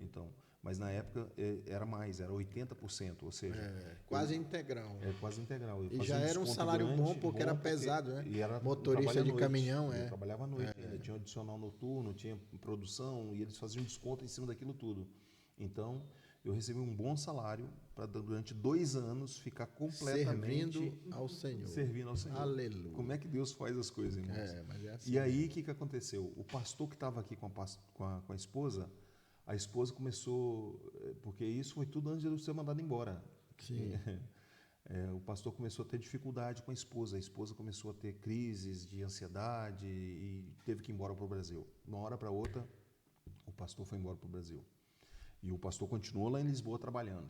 Então, mas na época era mais, era 80%, ou seja,
quase integral.
Quase integral. Eu
E
fazia
já era um salário
grande,
bom porque era pesado, né?
E era
Motorista de caminhão,
Eu trabalhava à noite ainda, tinha um adicional noturno, tinha produção e eles faziam desconto em cima daquilo tudo. Então, eu recebi um bom salário para durante 2 anos ficar completamente
servindo ao Senhor. Aleluia.
Como é que Deus faz as coisas, irmãos?
Mas é assim
e aí, o que aconteceu? O pastor que estava aqui com a esposa, a esposa começou, porque isso foi tudo antes de eu ser mandado embora.
Sim.
O pastor começou a ter dificuldade com a esposa começou a ter crises de ansiedade e teve que ir embora para o Brasil. De uma hora para outra, o pastor foi embora para o Brasil. E o pastor continuou lá em Lisboa trabalhando.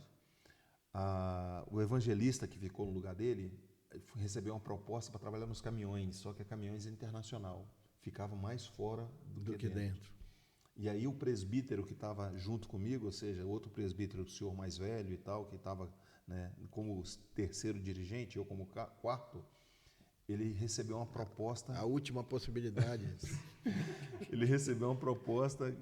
O evangelista que ficou no lugar dele recebeu uma proposta para trabalhar nos caminhões, só que é caminhões internacional. Ficava mais fora do que dentro. E aí o presbítero que estava junto comigo, ou seja, outro presbítero, o senhor mais velho e tal, que estava, né, como terceiro dirigente, eu como quarto, ele recebeu uma proposta...
A última possibilidade.
Ele recebeu uma proposta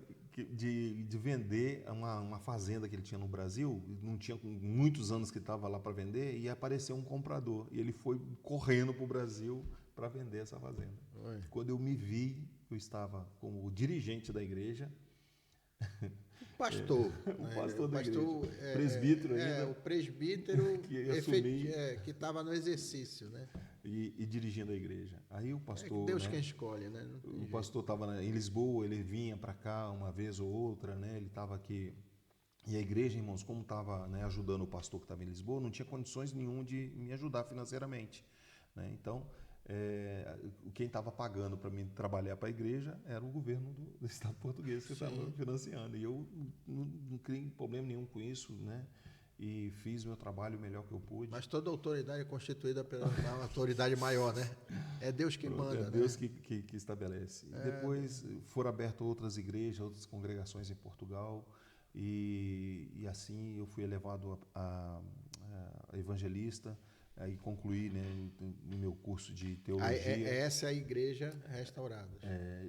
de vender uma fazenda que ele tinha no Brasil, não tinha muitos anos que estava lá para vender, e apareceu um comprador. E ele foi correndo para o Brasil para vender essa fazenda.
Oi.
Quando eu me vi, eu estava como dirigente da igreja.
Pastor.
O pastor da igreja. Presbítero ainda.
O presbítero
que
estava no exercício, né?
E dirigindo a igreja. Aí o pastor...
Deus quem escolhe, né?
O pastor estava em Lisboa, ele vinha para cá uma vez ou outra, né? Ele estava aqui. E a igreja, irmãos, como estava, né, ajudando o pastor que estava em Lisboa, não tinha condições nenhuma de me ajudar financeiramente, né? Então, quem estava pagando para mim trabalhar para a igreja era o governo do Estado português que estava financiando. E eu não criei problema nenhum com isso, né? E fiz meu trabalho o melhor que eu pude.
Mas toda autoridade é constituída pela uma autoridade maior, né? É Deus que manda,
né? É Deus que estabelece. Depois foram abertas outras igrejas, outras congregações em Portugal, e assim eu fui elevado a evangelista, aí concluí, né, no meu curso de teologia.
Essa é a igreja restaurada.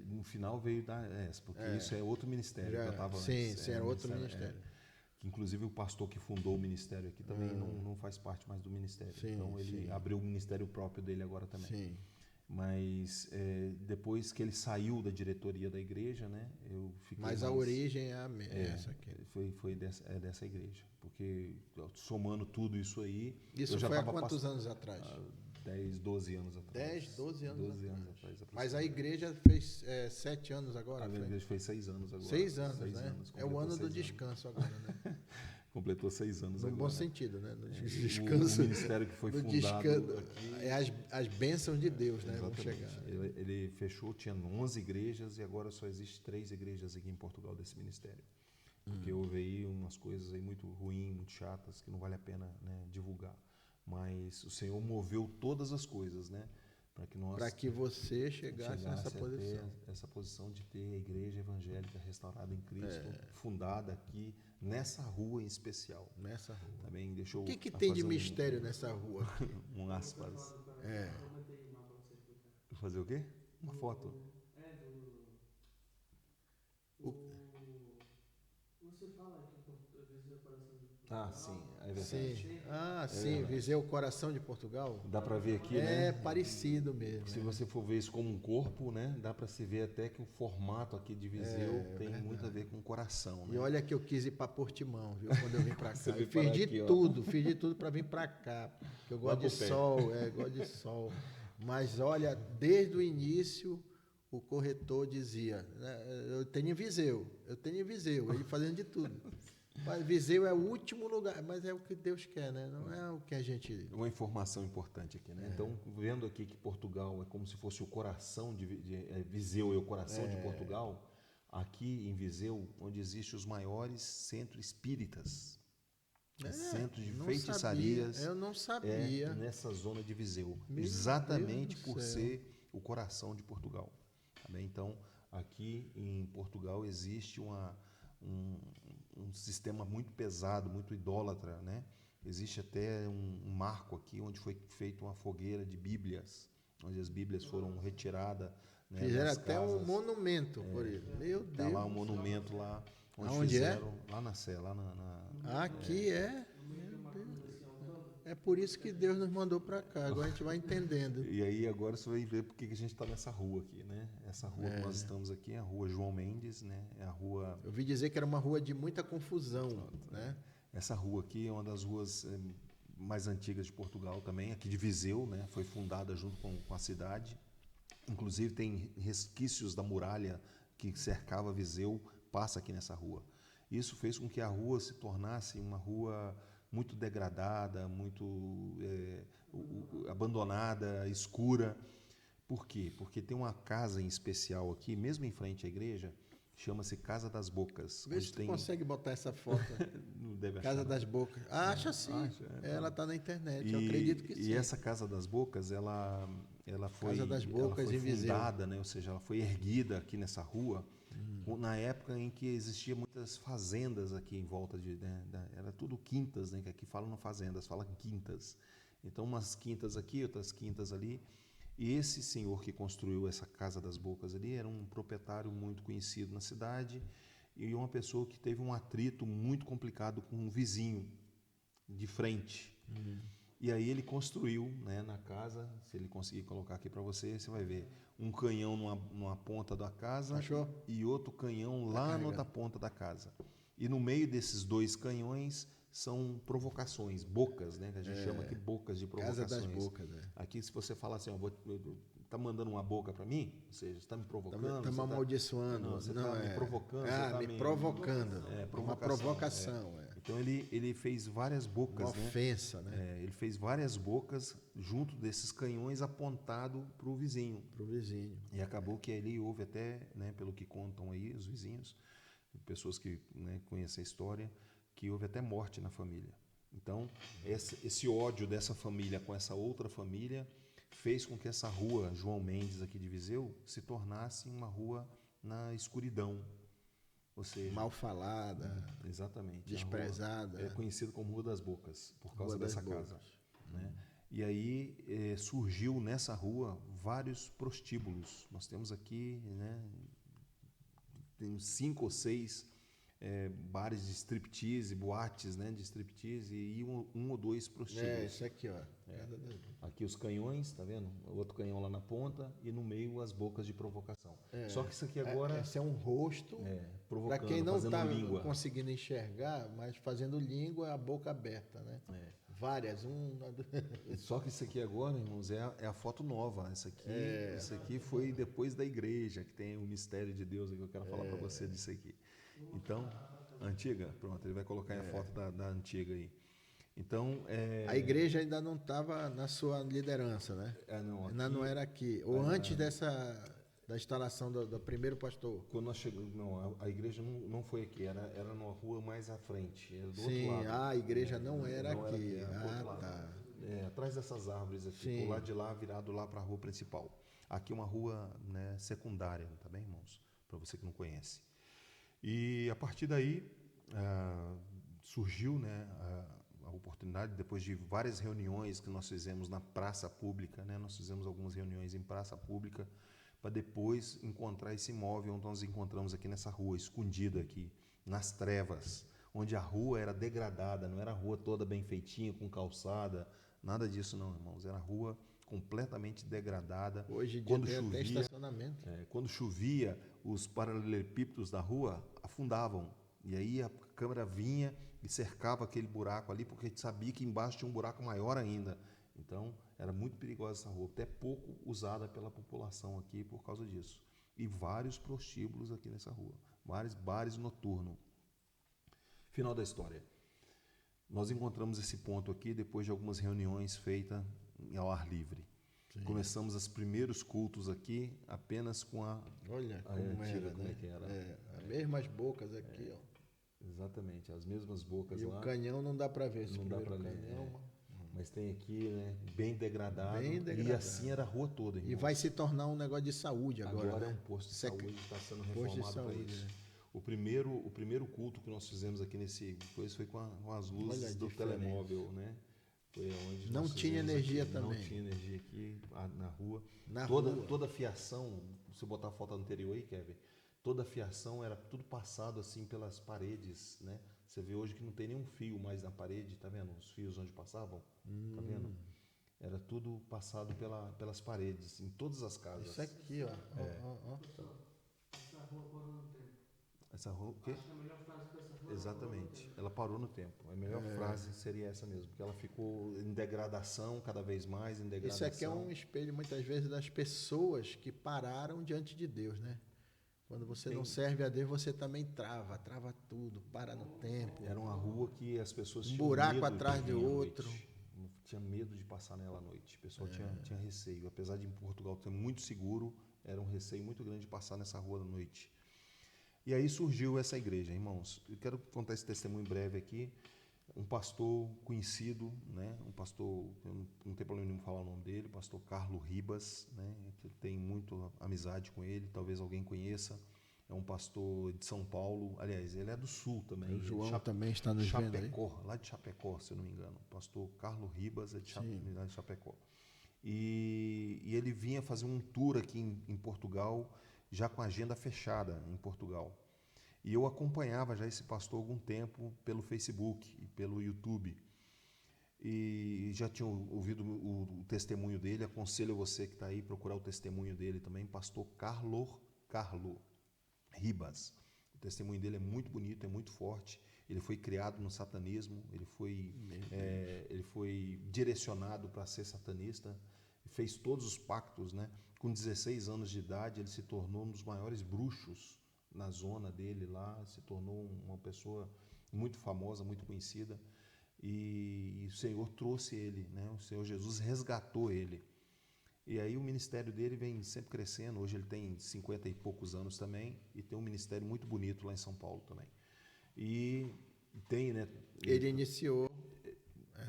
No final veio da ESP, porque isso é outro ministério. Que eu tava
sim, era outro ministério.
Que inclusive o pastor que fundou o ministério aqui também não faz parte mais do ministério. Então ele abriu o ministério próprio dele agora também.
Sim.
Mas depois que ele saiu da diretoria da igreja, né, eu fiquei.
Mas a origem é essa aqui.
Foi dessa igreja, porque somando tudo isso aí.
Isso
eu já
foi há quantos anos atrás?
10, 12 anos atrás.
10, 12 anos
atrás.
Mas a igreja fez 7 anos agora?
A igreja fez 6 anos agora.
6 anos, né? É o ano do descanso agora, né?
Completou 6 anos agora.
No bom sentido, né? No descanso.
O ministério que foi fundado aqui...
É as bênçãos de Deus, né? Vão chegar.
Ele fechou, tinha 11 igrejas e agora só existe 3 igrejas aqui em Portugal desse ministério. Porque houve aí umas coisas aí muito ruins, muito chatas, que não vale a pena, né, divulgar. Mas o Senhor moveu todas as coisas, né? Para
que você chegasse nessa posição.
Essa posição de ter a igreja evangélica restaurada em Cristo, fundada aqui, nessa rua em especial.
Nessa rua.
Também deixou.
O que tem de mistério nessa rua?
Aspas. Fazer o quê? Uma foto.
Você fala que Viseu Coração de Portugal.
Ah, sim, é verdade.
Sim, Viseu Coração de Portugal.
Dá para ver aqui, né?
É parecido mesmo.
Se você for ver isso como um corpo, né? Dá para se ver até que o formato aqui de Viseu tem muito a ver com o coração, né?
E olha que eu quis ir para Portimão, viu? Quando eu vim para cá. Eu fiz de tudo para vir para cá. Porque eu gosto de sol, gosto de sol. Mas olha, desde o início o corretor dizia, né, eu tenho em Viseu, ele fazendo de tudo. Mas Viseu é o último lugar, mas é o que Deus quer, né? Não é o que a gente...
Uma informação importante aqui, né? Então, vendo aqui que Portugal é como se fosse o coração Viseu é o coração de Portugal, aqui em Viseu, onde existem os maiores centros espíritas, centros de feitiçarias.
Eu não sabia.
Nessa zona de Viseu, exatamente por ser o coração de Portugal. Então, aqui em Portugal existe um sistema muito pesado, muito idólatra, né? Existe até um marco aqui onde foi feita uma fogueira de Bíblias, onde as Bíblias foram retiradas. Né,
Fizeram
das
até
casas.
um monumento por ele. Meu Deus.
Tá lá um monumento lá, onde
Aonde
fizeram, lá na Sé, lá
Aqui é. Meu Deus. É por isso que Deus nos mandou para cá. Agora a gente vai entendendo.
E aí agora você vai ver porque que a gente está nessa rua aqui, né? Essa rua que nós estamos aqui é a rua João Mendes, né? É a rua...
Eu ouvi dizer que era uma rua de muita confusão, né?
Essa rua aqui é uma das ruas mais antigas de Portugal também, aqui de Viseu, né? Foi fundada junto com a cidade. Inclusive tem resquícios da muralha que cercava Viseu, passa aqui nessa rua. Isso fez com que a rua se tornasse uma rua muito degradada, muito abandonada, escura. Por quê? Porque tem uma casa em especial aqui, mesmo em frente à igreja, chama-se Casa das Bocas.
Vê se tu consegue botar essa foto.
Não deve achar,
Casa
não.
das Bocas. Acha sim. Ela está na internet, eu acredito que sim.
E essa Casa das Bocas, ela foi,
Casa das Bocas,
ela foi
em Viseu.
fundada, né? Ou seja, ela foi erguida aqui nessa rua, na época em que existia muitas fazendas aqui em volta era tudo quintas, né? Que aqui falam não fazendas, falam quintas. Então, umas quintas aqui, outras quintas ali. E esse senhor que construiu essa Casa das Bocas ali era um proprietário muito conhecido na cidade e uma pessoa que teve um atrito muito complicado com um vizinho de frente. E aí ele construiu, né, na casa, se ele conseguir colocar aqui para você, você vai ver um canhão numa ponta da casa.
Achou?
E outro canhão lá na outra ponta da casa. E no meio desses dois canhões são provocações, bocas, né, que a gente chama aqui bocas de provocações.
Casa das Bocas,
Aqui se você falar assim, tá mandando uma boca para mim, ou seja, está me provocando,
Está me amaldiçoando.
você está me provocando, você tá
me provocando. Uma provocação.
Então ele fez várias bocas,
Uma ofensa, né?
ele fez várias bocas junto desses canhões apontado para o vizinho.
Para o vizinho.
E acabou que ali houve até, né, pelo que contam aí os vizinhos, pessoas que, né, conhecem a história, que houve até morte na família. Então, esse ódio dessa família com essa outra família fez com que essa rua João Mendes aqui de Viseu se tornasse uma rua na escuridão. Ou seja,
mal falada,
exatamente,
desprezada.
É conhecido como Rua das Bocas, por causa
Rua das
dessa
Bocas.
casa. Né? E aí surgiu nessa rua vários prostíbulos. Nós temos aqui, né, tem 5 ou 6 bares de striptease, boates, né, de striptease e um ou dois prostíbulos.
Isso aqui, ó.
Aqui os canhões, tá vendo? O outro canhão lá na ponta e no meio as bocas de provocação. Só que isso aqui agora
Esse é um rosto. Para
provocando,
quem não
fazendo
está
língua.
conseguindo enxergar, mas fazendo língua, a boca aberta, né? Várias.
Só que isso aqui agora, irmãos, é a foto nova. Essa aqui foi depois da igreja, que tem o mistério de Deus que eu quero falar para você disso aqui. Então, antiga, pronto, ele vai colocar a foto da antiga aí. Então,
a igreja ainda não estava na sua liderança, né? Ainda não era aqui. Ou antes da instalação do primeiro pastor.
Quando nós chegamos, não, a igreja não foi aqui, era numa rua mais à frente, era do
Sim,
outro lado.
A igreja não era aqui.
Era do outro lado. Atrás dessas árvores aqui,
Sim.
por lado de lá, virado lá para a rua principal. Aqui é uma rua, né, secundária, tá bem, irmãos? Para você que não conhece. E a partir daí surgiu, né, a oportunidade, depois de várias reuniões que nós fizemos na praça pública, né, nós fizemos algumas reuniões em praça pública, para depois encontrar esse imóvel onde nós encontramos aqui nessa rua, escondida aqui, nas trevas, onde a rua era degradada, não era a rua toda bem feitinha, com calçada, nada disso não, irmãos, era a rua completamente degradada.
Hoje em dia
quando
tem
chovia,
até estacionamento.
Quando chovia, os paralelepípedos da rua afundavam, e aí a câmera vinha e cercava aquele buraco ali, porque a gente sabia que embaixo tinha um buraco maior ainda. Então, era muito perigosa essa rua, até pouco usada pela população aqui por causa disso. E vários prostíbulos aqui nessa rua, vários bares noturnos. Final da história. Nós encontramos esse ponto aqui depois de algumas reuniões feitas ao ar livre. Sim. Começamos os primeiros cultos aqui apenas com
Olha como
antiga,
era,
como
né?
é que era.
As mesmas bocas aqui, ó.
Exatamente, as mesmas bocas
e
lá.
E o canhão não dá para ver.
Não dá para ler. Mas tem aqui, né, bem degradado. E assim era a rua toda. Irmãos.
E vai se tornar um negócio de saúde agora,
Agora
né?
é um posto de saúde, está sendo reformado para isso. Né? O primeiro culto que nós fizemos aqui nesse coisa foi com as luzes do telemóvel, né? Foi onde
não tinha energia
aqui,
também.
Não tinha energia aqui na rua.
Rua.
Toda a fiação, se você botar a foto anterior aí, Kevin, toda a fiação era tudo passado assim pelas paredes, né? Você vê hoje que não tem nenhum fio mais na parede, tá vendo? Os fios onde passavam, tá vendo? Era tudo passado pelas paredes, em todas as casas.
Isso aqui, ó.
Essa rua parou no tempo.
Essa rua, o quê?
Acho que a melhor frase que essa rua
Exatamente. Ela parou no tempo. A melhor frase seria essa mesmo, porque ela ficou em degradação cada vez mais, em degradação.
Isso aqui é um espelho, muitas vezes, das pessoas que pararam diante de Deus, né? Quando você não serve a Deus, você também trava tudo, para no tempo.
Era uma rua que as pessoas tinham
buraco
medo
atrás de
vir à
outro.
noite. Tinha medo de passar nela à noite. O pessoal tinha receio. Apesar de em Portugal ser muito seguro, era um receio muito grande de passar nessa rua à noite. E aí surgiu essa igreja, irmãos. Eu quero contar esse testemunho breve aqui. Um pastor conhecido, né? Um pastor, eu não tenho problema nenhum falar o nome dele, o pastor Carlos Ribas, né? Eu tenho muito amizade com ele, talvez alguém conheça. É um pastor de São Paulo, aliás, ele é do Sul também.
O João também está nos vendo aí.
Chapecó, lá de Chapecó, se eu não me engano. O pastor Carlos Ribas é de Chapecó. E ele vinha fazer um tour aqui em Portugal, já com a agenda fechada em Portugal. E eu acompanhava já esse pastor há algum tempo pelo Facebook e pelo YouTube. E já tinha ouvido o testemunho dele. Aconselho você que está aí procurar o testemunho dele também, pastor Carlos Ribas. O testemunho dele é muito bonito, é muito forte. Ele foi criado no satanismo, ele foi direcionado para ser satanista, fez todos os pactos, né? Com 16 anos de idade, ele se tornou um dos maiores bruxos na zona dele lá, se tornou uma pessoa muito famosa, muito conhecida, e o Senhor trouxe ele, né? O Senhor Jesus resgatou ele. E aí o ministério dele vem sempre crescendo. Hoje ele tem 50 e poucos anos também, e tem um ministério muito bonito lá em São Paulo também. E tem, né?
Ele iniciou.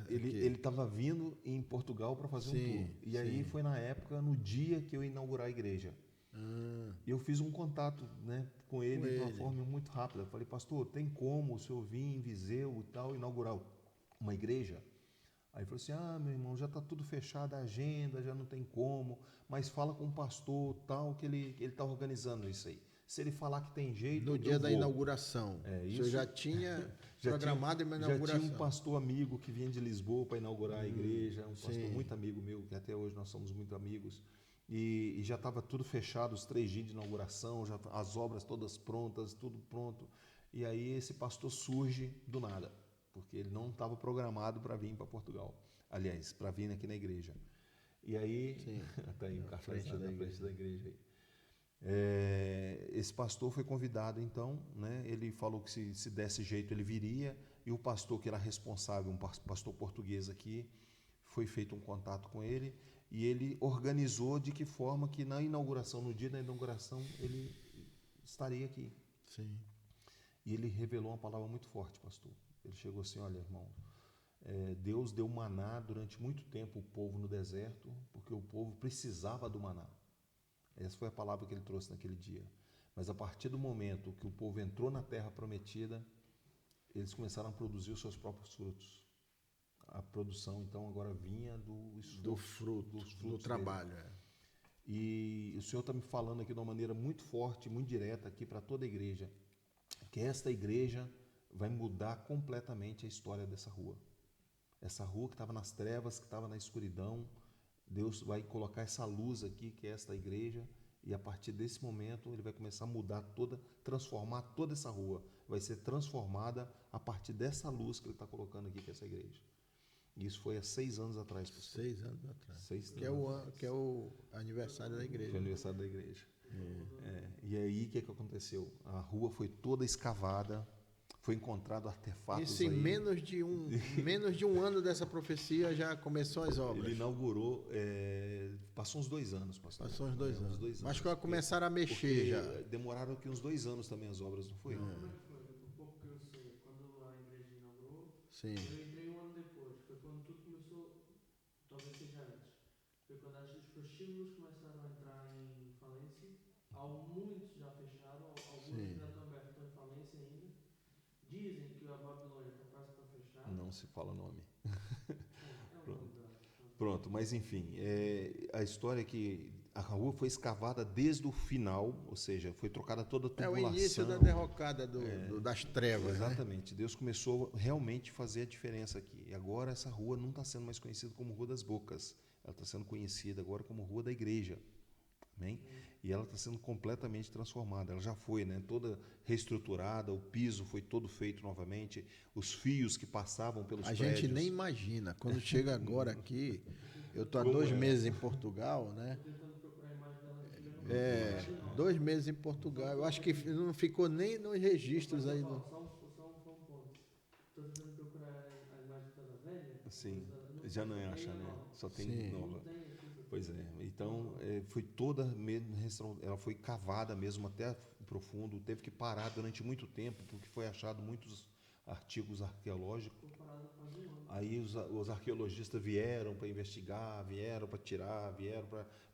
Ele estava vindo em Portugal para fazer um tour. E aí foi na época, no dia que eu ia inaugurar a igreja. E eu fiz um contato, né, com ele de uma forma muito rápida. Eu falei, pastor, tem como o senhor vir em Viseu e tal, inaugurar uma igreja? Aí ele falou assim, meu irmão, já está tudo fechado a agenda, já não tem como, mas fala com o pastor tal, que ele está organizando isso aí. Se ele falar que tem jeito,
no dia da inauguração. O senhor já tinha programado uma inauguração.
Já tinha um pastor amigo que vinha de Lisboa para inaugurar a igreja, um pastor muito amigo meu, que até hoje nós somos muito amigos. E já estava tudo fechado, os 3 dias de inauguração, já as obras todas prontas, tudo pronto. E aí esse pastor surge do nada, porque ele não estava programado para vir para Portugal. Aliás, para vir aqui na igreja. E aí, está aí na frente da igreja aí. Esse pastor foi convidado, então, né? Ele falou que se desse jeito ele viria, e o pastor que era responsável, um pastor português aqui, foi feito um contato com ele, e ele organizou de que forma que na inauguração, no dia da inauguração, ele estaria aqui.
Sim.
E ele revelou uma palavra muito forte, pastor. Ele chegou assim, olha, irmão, Deus deu maná durante muito tempo ao povo no deserto, porque o povo precisava do maná. Essa foi a palavra que ele trouxe naquele dia. Mas a partir do momento que o povo entrou na terra prometida, eles começaram a produzir os seus próprios frutos. A produção, então, agora vinha do fruto, do
trabalho.
E o Senhor está me falando aqui de uma maneira muito forte, muito direta aqui para toda a igreja, que esta igreja vai mudar completamente a história dessa rua. Essa rua que estava nas trevas, que estava na escuridão, Deus vai colocar essa luz aqui, que é esta igreja, e a partir desse momento ele vai começar a mudar transformar toda essa rua. Vai ser transformada a partir dessa luz que ele está colocando aqui, que é essa igreja. Isso foi há 6 anos atrás, pastor.
6 anos atrás.
6
que é o aniversário da igreja.
Foi o aniversário da igreja. E aí, o que aconteceu? A rua foi toda escavada, foi encontrado artefatos.
Isso em menos de um ano dessa profecia já começou as obras.
Ele inaugurou, passou uns 2 anos, pastor.
Passou uns 2 anos. Mas que começaram a mexer já.
Demoraram aqui uns 2 anos também as obras, não foi?
Como é que foi? Por pouco que eu sei, quando a igreja inaugurou,
sim.
Eu entrei 1 ano depois. Foi quando tudo começou, talvez seja antes. Foi quando os prostíbulos começaram a entrar em falência. Muitos já fecharam, alguns ainda estão abertos, estão em falência.
não se fala nome.
É um nome da.
Pronto, mas enfim, a história é que a rua foi escavada desde o final, ou seja, foi trocada toda a
É o
tubulação.
início da derrocada das trevas, né?
Exatamente. Deus começou realmente a fazer a diferença aqui. E agora essa rua não está sendo mais conhecida como Rua das Bocas. Ela está sendo conhecida agora como Rua da Igreja. Amém? E ela está sendo completamente transformada. Ela já foi, né, toda reestruturada, o piso foi todo feito novamente, os fios que passavam pelos
A
prédios.
gente nem imagina. Quando chega agora aqui, eu estou há
Como
2
é?
meses em Portugal, né?
Tô tentando procurar a imagem dela aqui, eu não consigo achar, não.
2 meses em Portugal. Eu acho que não ficou nem nos registros
Mas,
aí.
ó, só um ponto. Tô tentando procurar a imagem da velha.
Sim,
mas
já não
só tem
acha,
a
né?
nova.
Só tem
Sim.
nova.
Não tem aqui, só
Pois
tem
é,
a
então
nova.
foi toda mesmo, ela foi cavada mesmo até profundo, teve que parar durante muito tempo porque foi achado muitos artigos arqueológicos.
Ficou parado quase um ano.
Aí os arqueologistas vieram para investigar, vieram para tirar, vieram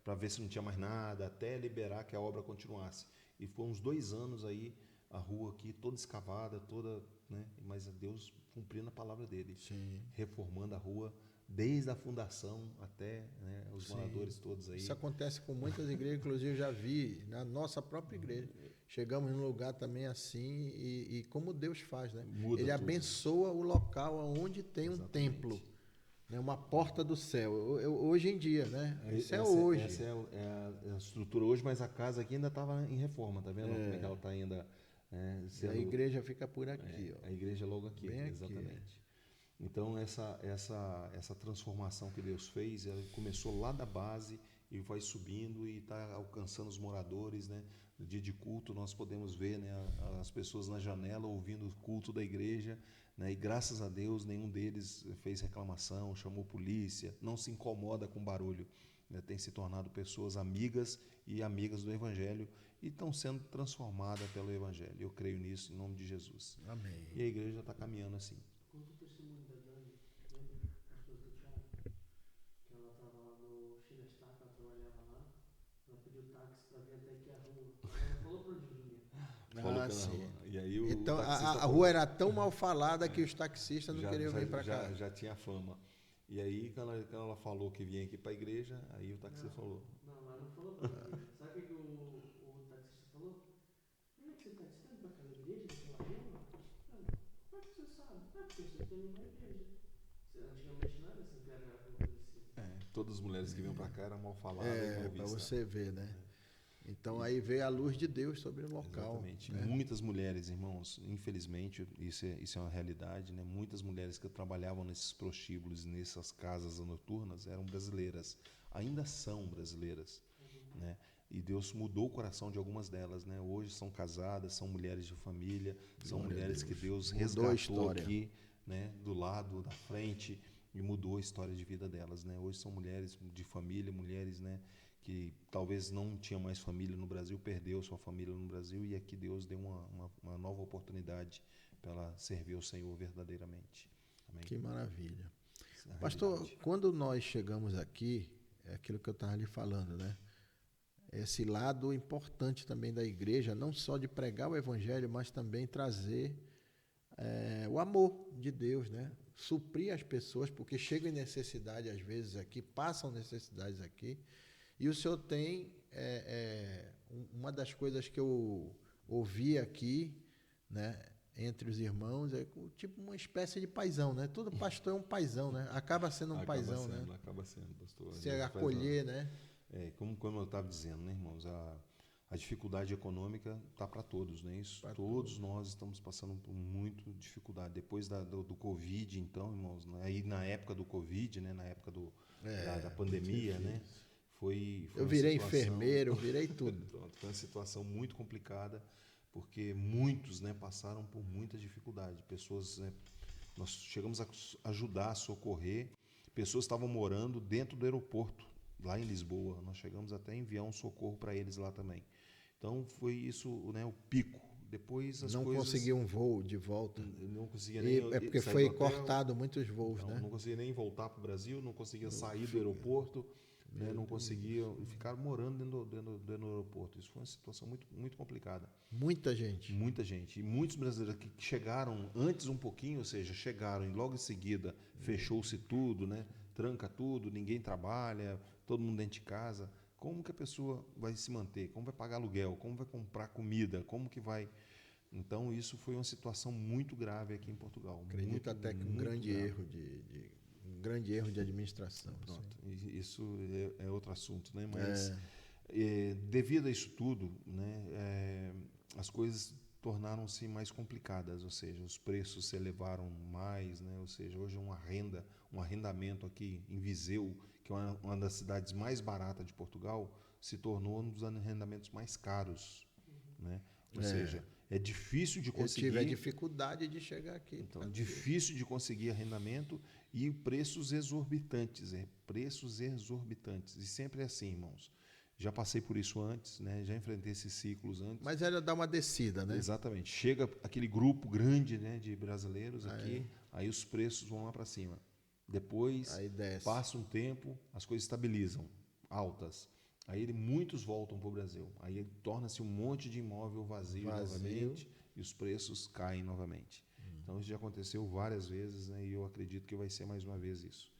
para ver se não tinha mais nada, até liberar que a obra continuasse. E foi uns 2 anos aí a rua aqui toda escavada, toda, né? Mas Deus cumprindo a palavra dele,
Sim.
reformando a rua desde a fundação até, né, os moradores todos aí.
Isso acontece com muitas igrejas, inclusive eu já vi na nossa própria igreja. Chegamos num lugar também assim e como Deus faz, né?
Muda
Ele
tudo.
abençoa o local onde tem um
Exatamente.
templo, né? Uma porta do céu. Hoje em dia, né? Isso é
Essa,
hoje.
essa é a estrutura hoje, mas a casa aqui ainda estava em reforma, tá vendo? Como é que ela está ainda
E
sendo...
a igreja fica por aqui, ó.
A igreja logo aqui,
Bem aqui,
exatamente. Então essa transformação que Deus fez, ela começou lá da base e vai subindo e está alcançando os moradores, né? No dia de culto nós podemos ver, né, as pessoas na janela ouvindo o culto da igreja, né? E graças a Deus nenhum deles fez reclamação, chamou polícia, não se incomoda com barulho, né? Tem se tornado pessoas amigas e amigas do Evangelho e estão sendo transformadas pelo Evangelho. Eu creio nisso em nome de Jesus.
Amém.
E a igreja está caminhando assim.
Conta o testemunho da Dani, lembra? A esposa do Thiago? Que ela estava lá no Chinestac, ela trabalhava lá. Ela pediu táxi para vir até aqui a rua. Ela falou para onde vinha.
Falou
Ah,
que
sim.
não. E aí o
Então
taxista
a
falou-
rua era tão mal falada que os taxistas não queriam vir para cá.
Já tinha fama. E aí, quando ela falou que vinha aqui para a igreja, aí o taxista falou.
Não, mas não falou pra mim. Sabe o que o taxista falou? Como é que você está indo para aquela igreja daquela rua? Como é que você sabe? É porque você tem uma igreja. Antigamente não era assim que era a rua conhecida.
Todas as mulheres que vinham para cá eram mal faladas e mal
Para
vistas.
você ver, né? Então aí veio a luz de Deus sobre o local.
Exatamente.
Né?
Muitas mulheres, irmãos, infelizmente, isso é uma realidade, né? Muitas mulheres que trabalhavam nesses prostíbulos, nessas casas noturnas, eram brasileiras. Ainda são brasileiras, né? E Deus mudou o coração de algumas delas, né? Hoje são casadas, são mulheres de família, são
Glória a
mulheres
Deus.
que Deus
Mudou a
resgatou
história.
aqui, né? Do lado, da frente, e mudou a história de vida delas, né? Hoje são mulheres de família, mulheres, né, que talvez não tinha mais família no Brasil, perdeu sua família no Brasil, e aqui Deus deu uma nova oportunidade para ela servir ao Senhor verdadeiramente. Amém?
Que maravilha.
Essa é a
Pastor,
realidade.
quando nós chegamos aqui, é aquilo que eu estava lhe falando, né? Esse lado importante também da igreja, não só de pregar o evangelho, mas também trazer o amor de Deus, né? Suprir as pessoas, porque chegam em necessidade às vezes aqui, passam necessidades aqui, e o Senhor tem uma das coisas que eu ouvi aqui, né? Entre os irmãos, é tipo uma espécie de paizão, né? Todo pastor é um paizão, né? Acaba sendo um paizão, né?
Acaba sendo, pastor.
Se acolher, né?
Como eu estava dizendo, né, irmãos, a dificuldade econômica está para todos, né? Isso,
Pra
todos nós estamos passando por muita dificuldade. Depois do Covid, então, irmãos, né? Aí na época do Covid, né? Na época da pandemia, né? Foi
Eu
uma
virei
situação-
enfermeiro, virei tudo.
Pronto, foi uma situação muito complicada, porque muitos, né, passaram por muita dificuldade. Pessoas, né, nós chegamos a ajudar, a socorrer. Pessoas estavam morando dentro do aeroporto, lá em Lisboa. Nós chegamos até a enviar um socorro para eles lá também. Então foi isso, né, o pico. Depois as
Não
coisas...
consegui um voo de volta.
Eu não conseguia nem
É porque
sair
foi
do hotel.
cortado muitos voos,
Então,
né?
não conseguia nem voltar para o Brasil, não conseguia sair do aeroporto, né, não conseguiam, e ficaram morando dentro do aeroporto. Isso foi uma situação muito, muito complicada.
Muita gente.
Muita gente. E muitos brasileiros que chegaram antes um pouquinho, ou seja, chegaram e logo em seguida fechou-se tudo, né? Tranca tudo, ninguém trabalha, todo mundo dentro de casa. Como que a pessoa vai se manter? Como vai pagar aluguel? Como vai comprar comida? Como que vai... Então, isso foi uma situação muito grave aqui em Portugal.
Acredito
muito,
até que um
muito
grande
grave.
erro um grande erro de administração.
Pronto. Isso é outro assunto, né? Mas devido a isso tudo, né, as coisas tornaram-se mais complicadas, ou seja, os preços se elevaram mais, né? Ou seja, hoje um arrendamento aqui em Viseu, que é uma das cidades mais baratas de Portugal, se tornou um dos arrendamentos mais caros, né? Ou seja, é difícil de conseguir.
Eu tive a dificuldade de chegar aqui.
Então, difícil de conseguir arrendamento e preços exorbitantes, preços exorbitantes. E sempre é assim, irmãos. Já passei por isso antes, né? Já enfrentei esses ciclos antes.
Mas ela dá uma descida, né?
Exatamente. Chega aquele grupo grande, né, de brasileiros aqui, aí os preços vão lá para cima. Depois, passa um tempo, as coisas estabilizam, altas. Aí muitos voltam para o Brasil. Aí torna-se um monte de imóvel vazio novamente e os preços caem novamente. Então, isso já aconteceu várias vezes, né, e eu acredito que vai ser mais uma vez isso.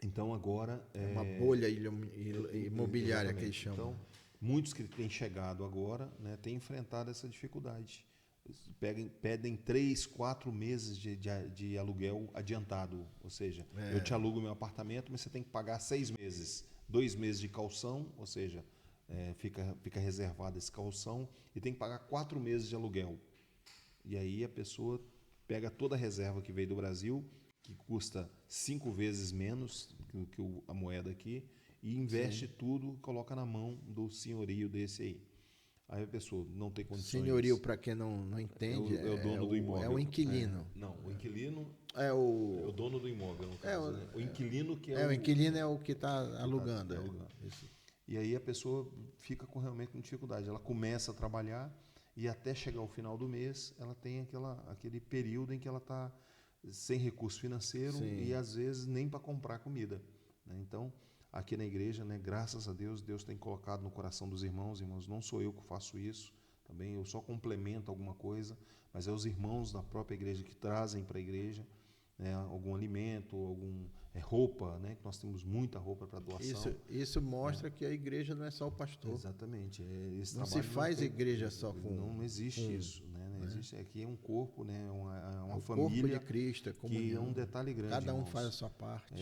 Então, agora...
É uma bolha imobiliária que eles chamam.
Então, muitos que têm chegado agora, né, têm enfrentado essa dificuldade. Pedem 3, 4 meses de aluguel adiantado. Ou seja, eu te alugo meu apartamento, mas você tem que pagar 6 meses. 2 meses de caução, ou seja, fica reservada essa caução, e tem que pagar 4 meses de aluguel. E aí a pessoa pega toda a reserva que veio do Brasil, que custa 5 vezes menos que a moeda aqui, e investe tudo, coloca na mão do senhorio desse aí. Aí a pessoa não tem condições.
Senhorio, para quem não entende,
é o dono do imóvel.
É o inquilino.
Não, o inquilino
é o
dono do imóvel, no caso. Né? O inquilino que
o inquilino é o que está alugando.
Isso. E aí a pessoa fica realmente com dificuldade. Ela começa a trabalhar e até chegar ao final do mês, ela tem aquele período em que ela está sem recurso financeiro. Sim. E às vezes nem para comprar comida. Né? Então, aqui na igreja, né, graças a Deus, Deus tem colocado no coração dos irmãos, não sou eu que faço isso, também eu só complemento alguma coisa, mas é os irmãos da própria igreja que trazem para a igreja, né, algum alimento, roupa, né, que nós temos muita roupa para doação.
Isso mostra que a igreja não é só o pastor.
Exatamente.
Não se faz igreja só com...
Não existe isso. Né? Não existe, aqui é um corpo, né, uma
o
família.
Corpo de Cristo, é comunhão.
Que é um detalhe grande.
Cada um
irmãos.
faz a sua parte.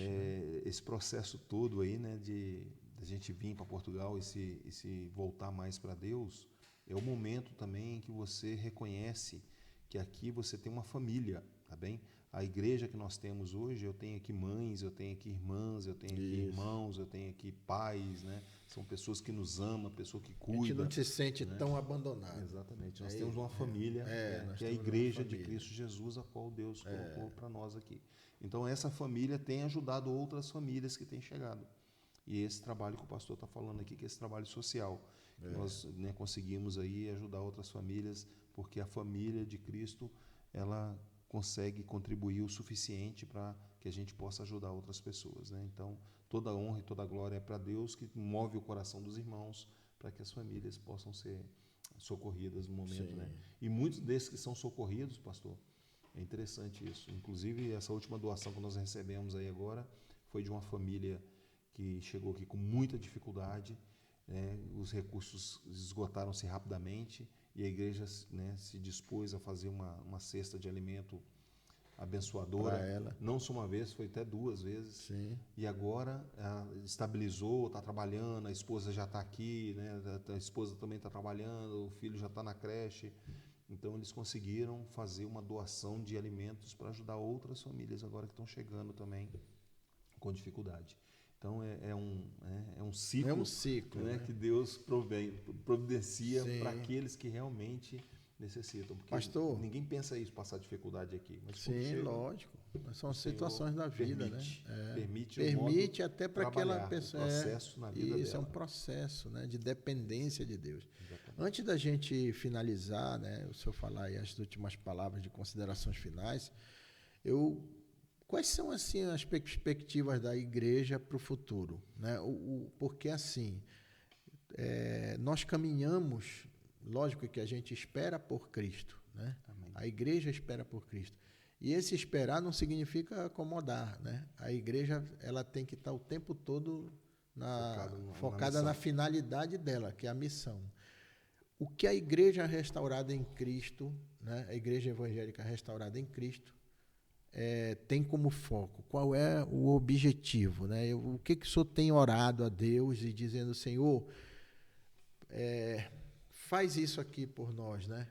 Esse processo todo aí, né, de a gente vir para Portugal e se voltar mais para Deus, é o momento também em que você reconhece que aqui você tem uma família, tá bem? A igreja que nós temos hoje, eu tenho aqui mães, eu tenho aqui irmãs, eu tenho aqui irmãos, eu tenho aqui pais, né? São pessoas que nos amam, pessoas que cuidam.
A gente não se sente tão abandonado.
Exatamente. Nós temos uma família, que é a igreja de Cristo Jesus, a qual Deus colocou para nós aqui. Então, essa família tem ajudado outras famílias que têm chegado. E esse trabalho que o pastor está falando aqui, que é esse trabalho social, que nós, né, conseguimos aí ajudar outras famílias, porque a família de Cristo, ela consegue contribuir o suficiente para que a gente possa ajudar outras pessoas, né? Então, toda a honra e toda a glória é para Deus, que move o coração dos irmãos para que as famílias possam ser socorridas no momento, né? E muitos desses que são socorridos, pastor, é interessante isso. Inclusive, essa última doação que nós recebemos aí agora foi de uma família que chegou aqui com muita dificuldade, né? Os recursos esgotaram-se rapidamente, e a igreja, né, se dispôs a fazer uma cesta de alimento abençoadora.
Para ela.
Não só uma vez, foi até 2 vezes.
Sim.
E agora estabilizou, está trabalhando, a esposa já está aqui, né, a esposa também está trabalhando, o filho já está na creche. Então, eles conseguiram fazer uma doação de alimentos para ajudar outras famílias agora que estão chegando também com dificuldade. Então, é um ciclo, né, que Deus providencia para aqueles que realmente necessitam. Porque
pastor,
ninguém pensa isso, passar dificuldade aqui. Mas
sim, lógico. São situações da vida,
permite,
né?
Permite
até para aquela pessoa.
Processo na vida
isso
dela.
É um processo, né, de dependência de Deus.
Exatamente.
Antes da gente finalizar, né, o senhor falar aí as últimas palavras de considerações finais, eu Quais são assim as perspectivas da igreja para o futuro, né? Porque assim nós caminhamos, lógico que a gente espera por Cristo, né?
Amém.
A igreja espera por Cristo. E esse esperar não significa acomodar, né? A igreja ela tem que estar o tempo todo focada na finalidade dela, que é a missão. O que a igreja restaurada em Cristo, né? A igreja evangélica restaurada em Cristo, tem como foco? Qual é o objetivo, né? O que o senhor tem orado a Deus e dizendo, Senhor, faz isso aqui por nós, né?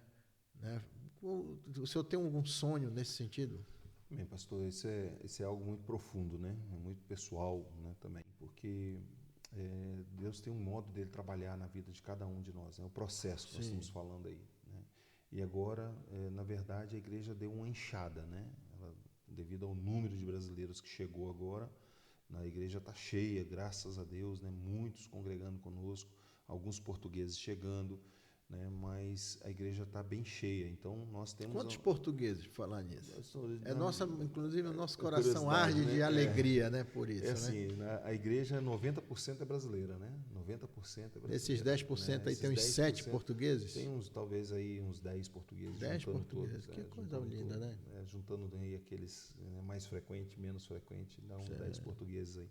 O senhor tem algum sonho nesse sentido?
Bem, pastor, esse é algo muito profundo, né? É muito pessoal, né, também, porque Deus tem um modo dele trabalhar na vida de cada um de nós, né? O processo que nós estamos falando aí, né? E agora, na verdade, a igreja deu uma enxada, né? Devido ao número de brasileiros que chegou agora, a igreja está cheia, graças a Deus, né? Muitos congregando conosco, alguns portugueses chegando, né? Mas a igreja está bem cheia. Então nós temos.
Quantos portugueses falar nisso? Inclusive o nosso coração arde, né? De alegria, né? Por isso.
Assim, né? A igreja 90% é brasileira, né? 90% é brasileira.
Esses 10% né? Aí tem uns 7 portugueses?
Tem talvez aí uns 10 portugueses.
10 portugueses,
todos,
que coisa linda, né?
Juntando aí aqueles mais frequentes, menos frequentes, dá uns 10 portugueses aí.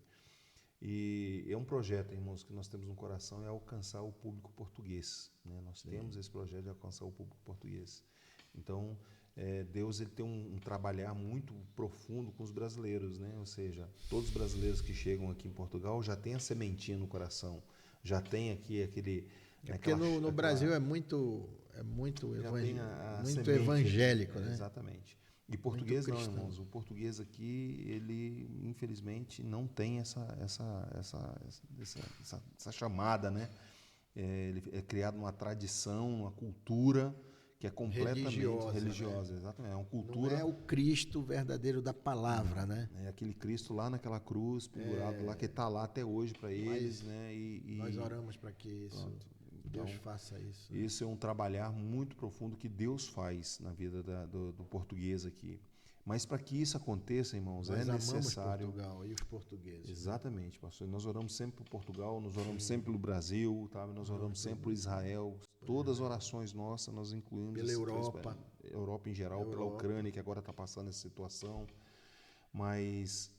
E é um projeto, irmãos, que nós temos no coração, é alcançar o público português, né? Nós temos esse projeto de alcançar o público português. Então, Deus ele tem um trabalhar muito profundo com os brasileiros, né? Ou seja, todos os brasileiros que chegam aqui em Portugal já têm a sementinha no coração, já tem aqui aquele...
Porque no Brasil é muito evangélico, né?
Exatamente. E português não, irmãos. O português aqui, ele infelizmente não tem essa chamada, né? Ele é criado uma tradição, uma cultura que é completamente religiosa, né? Exatamente. É uma cultura.
Não é o Cristo verdadeiro da palavra, né?
É aquele Cristo lá naquela cruz, pendurado lá, que está lá até hoje para eles, né?
Nós oramos para que isso. Deus faça isso. Né?
Isso é um trabalhar muito profundo que Deus faz na vida do português aqui. Mas para que isso aconteça, irmãos,
nós
é necessário...
Portugal e os portugueses.
Exatamente, né? Pastor. Nós oramos sempre por Portugal, nós oramos sempre pelo Brasil, tá? Nós oramos sempre por Israel. Todas as orações nossas nós incluímos...
Pela Europa.
Europa em geral, pela Ucrânia, que agora está passando essa situação. Mas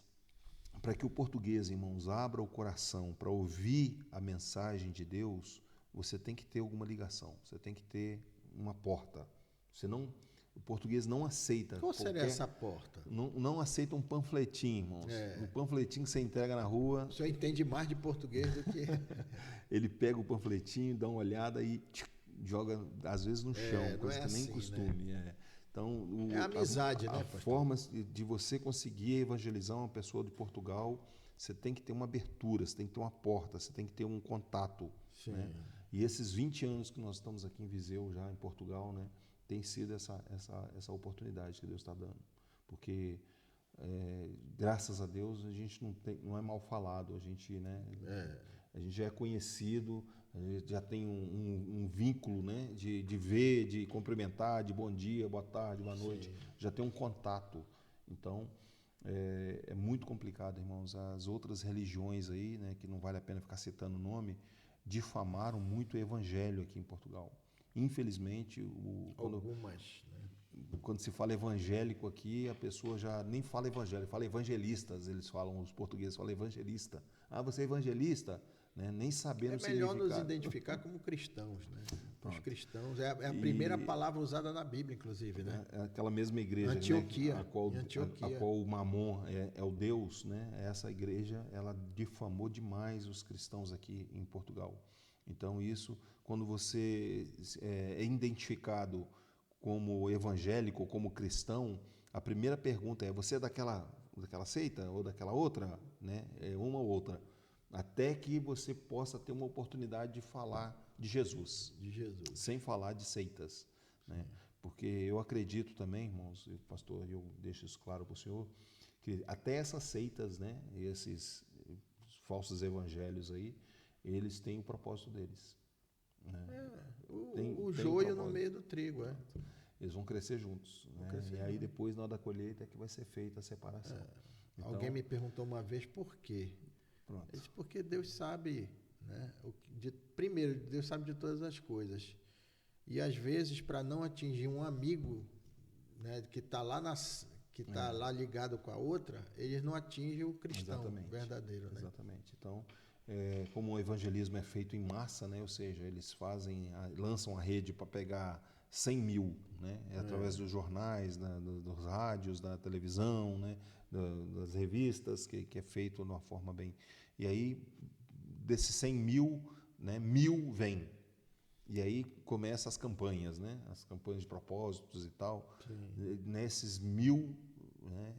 para que o português, irmãos, abra o coração para ouvir a mensagem de Deus... Você tem que ter alguma ligação, você tem que ter uma porta. Senão, o português não aceita.
Qual seria essa porta?
Não aceita um panfletinho, irmãos. Um panfletinho que você entrega na rua.
O senhor entende mais de português do que...
Ele pega o panfletinho, dá uma olhada e joga, às vezes, no chão, coisa que nem costume. Né? Então,
a amizade, né,
pastor? A forma de você conseguir evangelizar uma pessoa de Portugal, você tem que ter uma abertura, você tem que ter uma porta, você tem que ter um contato.
Sim.
Né? E esses 20 anos que nós estamos aqui em Viseu, já em Portugal, né, tem sido essa oportunidade que Deus está dando. Porque, graças a Deus, a gente não é mal falado, a gente, né, a gente já é conhecido, a gente já tem um vínculo, né, de ver, de cumprimentar, de bom dia, boa tarde, boa noite, Sim. Já tem um contato. Então, é muito complicado, irmãos. As outras religiões aí, né, que não vale a pena ficar citando o nome, difamaram muito o evangelho aqui em Portugal. Infelizmente, quando se fala evangélico aqui, a pessoa já nem fala evangelho, fala evangelistas, eles falam, os portugueses falam evangelista. Ah, você é evangelista? Né? Nem sabendo o significado.
É melhor nos identificar como cristãos, né? Os cristãos, é a primeira palavra usada na Bíblia, inclusive, né?
É aquela mesma igreja,
Antioquia,
né? a qual o Mamon é o Deus, né? Essa igreja, ela difamou demais os cristãos aqui em Portugal. Então isso, quando você é identificado como evangélico, como cristão, a primeira pergunta é: você é daquela seita ou daquela outra, né? É uma ou outra. Até que você possa ter uma oportunidade de falar de Jesus, sem falar de seitas, né? Porque eu acredito também, irmãos, pastor, eu deixo isso claro para o senhor, que até essas seitas, né, esses falsos evangelhos aí, eles têm o propósito deles, né?
O joio no meio do trigo,
Eles vão crescer juntos. Né? E aí depois, na hora da colheita, é que vai ser feita a separação. Então,
alguém me perguntou uma vez por quê.
Pronto.
Eu disse, porque Deus sabe, né? Primeiro, Deus sabe de todas as coisas. E às vezes, para não atingir um amigo, né, que está lá lá ligado com a outra, eles não atingem o cristão verdadeiro. Né?
Exatamente. Então, como o evangelismo é feito em massa, né, ou seja, eles lançam a rede para pegar 100 mil, né, através dos jornais, dos rádios, da televisão, né, das revistas, que é feito de uma forma bem... E aí, desses 100 mil, né, 1000 vêm. E aí começam as campanhas, né? As campanhas de propósitos e tal. Sim. Nesses 1000, né,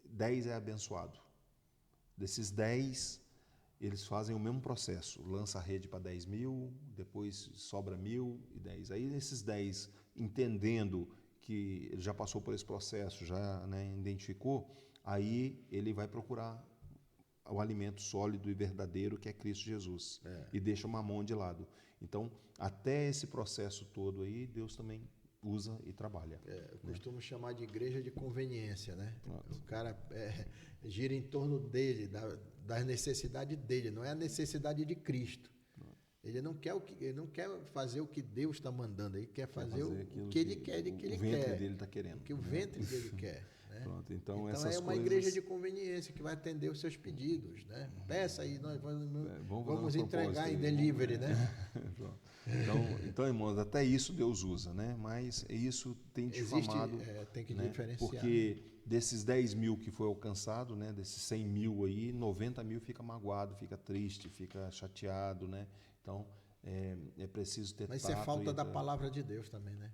10 é abençoado. Desses 10, eles fazem o mesmo processo. Lança a rede para 10 mil, depois sobra 1000 e 10. Aí esses 10, entendendo que ele já passou por esse processo, já, né, identificou, aí ele vai procurar o alimento sólido e verdadeiro que é Cristo Jesus. E deixa o mamão de lado. Então, até esse processo todo aí, Deus também usa e trabalha.
Eu costumo chamar de igreja de conveniência, né? Pronto. O cara gira em torno dele, das necessidades dele, não é a necessidade de Cristo. Pronto. Ele não quer fazer o que Deus está mandando, ele quer fazer o que ele quer, o que ele quer.
O ventre dele está querendo.
O que o ventre dele quer. Né?
Pronto, então
é uma igreja de conveniência que vai atender os seus pedidos, né? Peça aí, nós vamos entregar em delivery, né?
Então, irmãos, até isso Deus usa, né? Mas isso tem difamado,
tem que
né?
diferenciar.
Porque desses 10 mil que foi alcançado, né? Desses 100 mil aí, 90 mil fica magoado, fica triste, fica chateado, né? Então, é preciso ter tato.
Mas isso é falta da palavra de Deus também, né?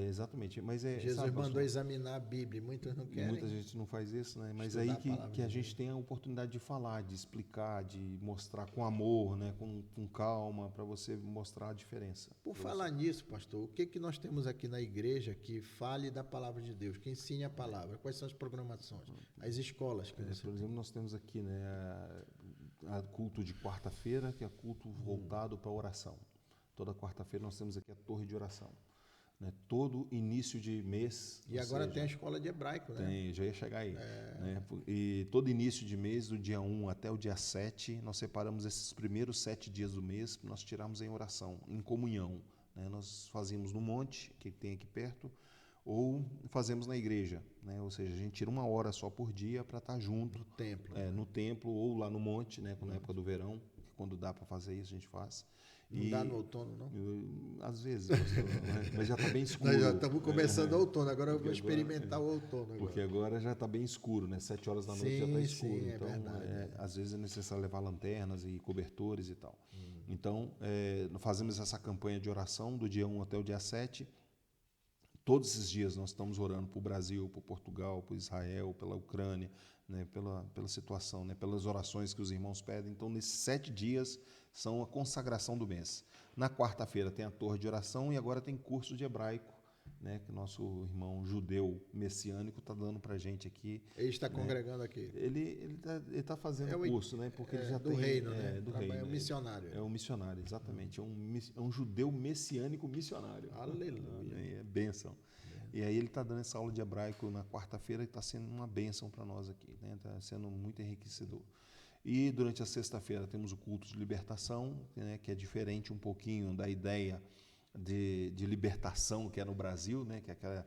Exatamente. Mas
Jesus mandou examinar a Bíblia, muitos não querem.
Muita gente não faz isso, né? Mas aí que a gente tem a oportunidade de falar, de explicar, de mostrar com amor, né? Com calma, para você mostrar a diferença.
Por falar nisso, pastor, o que nós temos aqui na igreja que fale da palavra de Deus, que ensine a palavra? Quais são as programações? As escolas que você
por exemplo, nós temos aqui, né, a culto de quarta-feira, que é culto voltado para oração. Toda quarta-feira nós temos aqui a torre de oração. Né? Todo início de mês...
E agora tem a escola de hebraico, né?
Tem, já ia chegar aí. Né? E todo início de mês, do dia 1 até o dia 7, nós separamos esses primeiros 7 dias do mês para nós tirarmos em oração, em comunhão. Né? Nós fazíamos no monte, que tem aqui perto, ou fazemos na igreja, né? Ou seja, a gente tira 1 hora só por dia para estar junto.
No templo.
No templo ou lá no monte, né? Na época do verão, quando dá para fazer isso, a gente faz.
Não dá no outono, não?
Às vezes, mas já está bem escuro.
Nós já estamos começando o outono, agora eu vou experimentar o outono. Agora.
Porque agora já está bem escuro, né? 7 horas da noite já está escuro.
Sim,
então,
verdade,
às vezes é necessário levar lanternas e cobertores e tal. Então, fazemos essa campanha de oração do dia 1 até o dia 7. Todos esses dias nós estamos orando para o Brasil, para Portugal, para Israel, pela Ucrânia, né, pela situação, né, pelas orações que os irmãos pedem. Então, nesses 7 dias são a consagração do mês. Na quarta-feira tem a torre de oração e agora tem curso de hebraico, né, que o nosso irmão judeu messiânico está dando para a gente aqui.
Ele está congregando aqui?
Ele tá fazendo o curso, né, porque ele já
do
tem...
reino, né?
Do reino,
é um missionário.
É um missionário, exatamente. É um judeu messiânico missionário.
Aleluia.
É bênção. E aí ele está dando essa aula de hebraico na quarta-feira e está sendo uma bênção para nós aqui, né? Está sendo muito enriquecedor. E durante a sexta-feira temos o culto de libertação, né? Que é diferente um pouquinho da ideia de libertação que é no Brasil, né? Que é aquela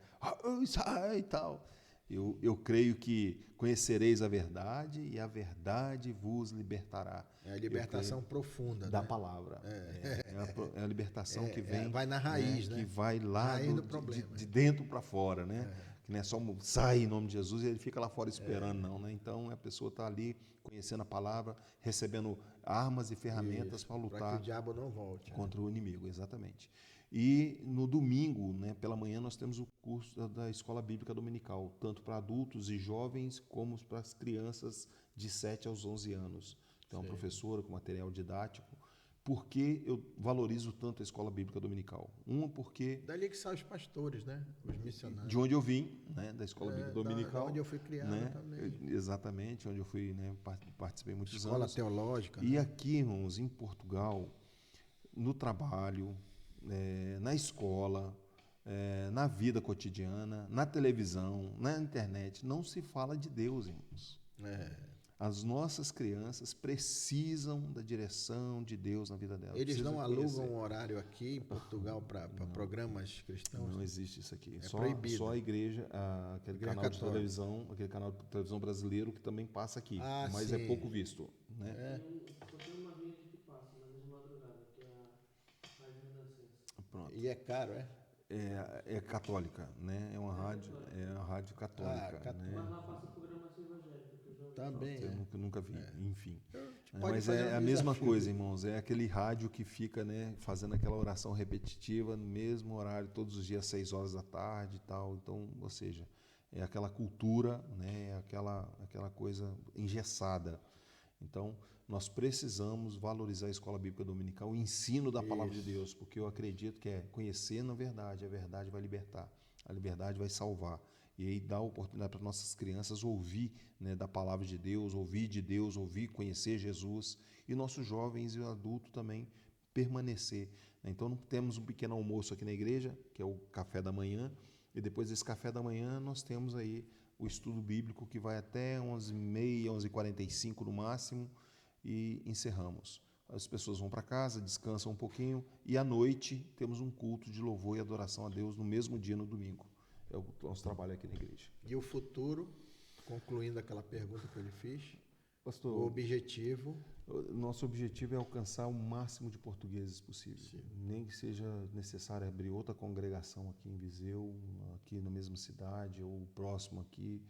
sai e tal. Eu creio que conhecereis a verdade e a verdade vos libertará.
É a libertação profunda
da
né?
palavra. É a libertação que vem...
vai na raiz, né?
Que vai lá de dentro para fora, né? Que não é só sai em nome de Jesus e ele fica lá fora esperando, não, né? Então a pessoa está ali conhecendo a palavra, recebendo armas e ferramentas para lutar
para que o diabo não volte
contra o inimigo, exatamente. E no domingo, né, pela manhã, nós temos o curso da Escola Bíblica Dominical, tanto para adultos e jovens, como para as crianças de 7 aos 11 anos. Então, a professora com material didático. Por que eu valorizo tanto a Escola Bíblica Dominical? Porque...
Dali que saem os pastores, né? Os missionários.
De onde eu vim, né? Da Escola Bíblica Dominical.
Da onde eu fui criado, né? Também.
Exatamente, onde eu fui, né? Participei muitos
Escola
anos.
teológica.
E aqui, irmãos, em Portugal, no trabalho... na escola, na vida cotidiana, na televisão, na internet, não se fala de Deus, irmãos. As nossas crianças precisam da direção de Deus na vida delas.
Eles não alugam um horário aqui em Portugal para programas cristãos?
Não existe isso aqui.
Proibido.
Só a igreja, aquele
Igreja
canal
católica.
de televisão, aquele canal de televisão brasileiro que também passa aqui, mas
sim.
é pouco visto, né?
Só tem uma rede que passa, mas é de madrugada, que é a Rádio Renascença.
Pronto.
E é caro, é?
É católica, né? É uma rádio católica, né?
Mas lá passa programação evangélica, que eu já ouvi.
Também,
Eu nunca vi, enfim.
pode
Mas
fazer
é
um
a mesma
desafio.
coisa, irmãos. É aquele rádio que fica, né, fazendo aquela oração repetitiva no mesmo horário, todos os dias, 6 horas da tarde e tal. Então, ou seja, é aquela cultura, né, é aquela coisa engessada. Então, nós precisamos valorizar a escola bíblica dominical, o ensino da palavra de Deus, porque eu acredito que é conhecer na verdade, a verdade vai libertar, a liberdade vai salvar. E aí dá a oportunidade para nossas crianças ouvir, né, da palavra de Deus, ouvir, conhecer Jesus, e nossos jovens e adultos também permanecer. Então, temos um pequeno almoço aqui na igreja, que é o café da manhã, e depois desse café da manhã nós temos aí o estudo bíblico que vai até 11h30, 11h45 no máximo, e encerramos. As pessoas vão para casa, descansam um pouquinho, e à noite temos um culto de louvor e adoração a Deus no mesmo dia, no domingo. É o nosso trabalho aqui na igreja.
E o futuro, concluindo aquela pergunta que eu lhe fiz,
Pastor,
o objetivo...
Nosso objetivo é alcançar o máximo de portugueses possível. Sim. Nem que seja necessário abrir outra congregação aqui em Viseu, aqui na mesma cidade, ou próximo aqui,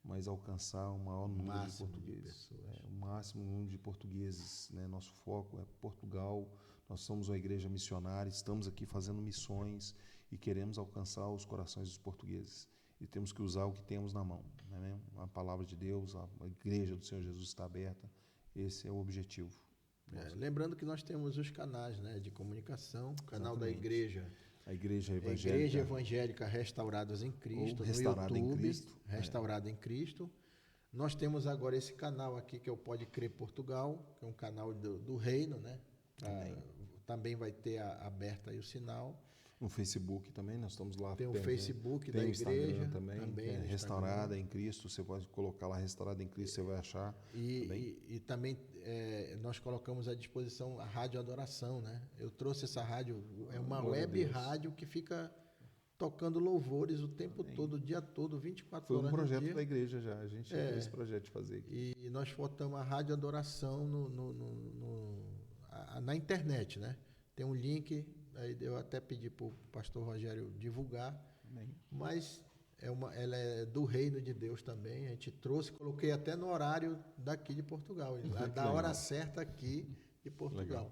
mas alcançar o maior número de portugueses. O máximo número de portugueses. Né? Nosso foco é Portugal, nós somos uma igreja missionária, estamos aqui fazendo missões e queremos alcançar os corações dos portugueses. E temos que usar o que temos na mão. Né? A palavra de Deus, a igreja do Senhor Jesus está aberta. Esse é o objetivo.
Lembrando que nós temos os canais, né, de comunicação, o canal da igreja.
A Igreja Evangélica.
Igreja Evangélica Restaurados em Cristo, no YouTube, em Cristo. Restaurado em Cristo. Nós temos agora esse canal aqui, que é o Pode Crer Portugal, que é um canal do Reino, né? Também vai ter aberto aí o sinal.
No Facebook também, nós estamos lá.
Tem o Facebook
tem
da
o
igreja
Instagram também, é Restaurada em Cristo, você pode colocar lá Restaurada em Cristo, você vai achar.
E também nós colocamos à disposição a Rádio Adoração, né? Eu trouxe essa rádio, é uma web rádio que fica tocando louvores o tempo todo, o dia todo, 24 horas.
Foi um projeto da igreja já, a gente fez esse projeto de fazer aqui.
E nós botamos a Rádio Adoração na internet, né? Tem um link. Aí eu até pedi para o pastor Rogério divulgar, mas ela é do Reino de Deus também. A gente trouxe, coloquei até no horário daqui de Portugal, da hora certa aqui de Portugal.
Legal.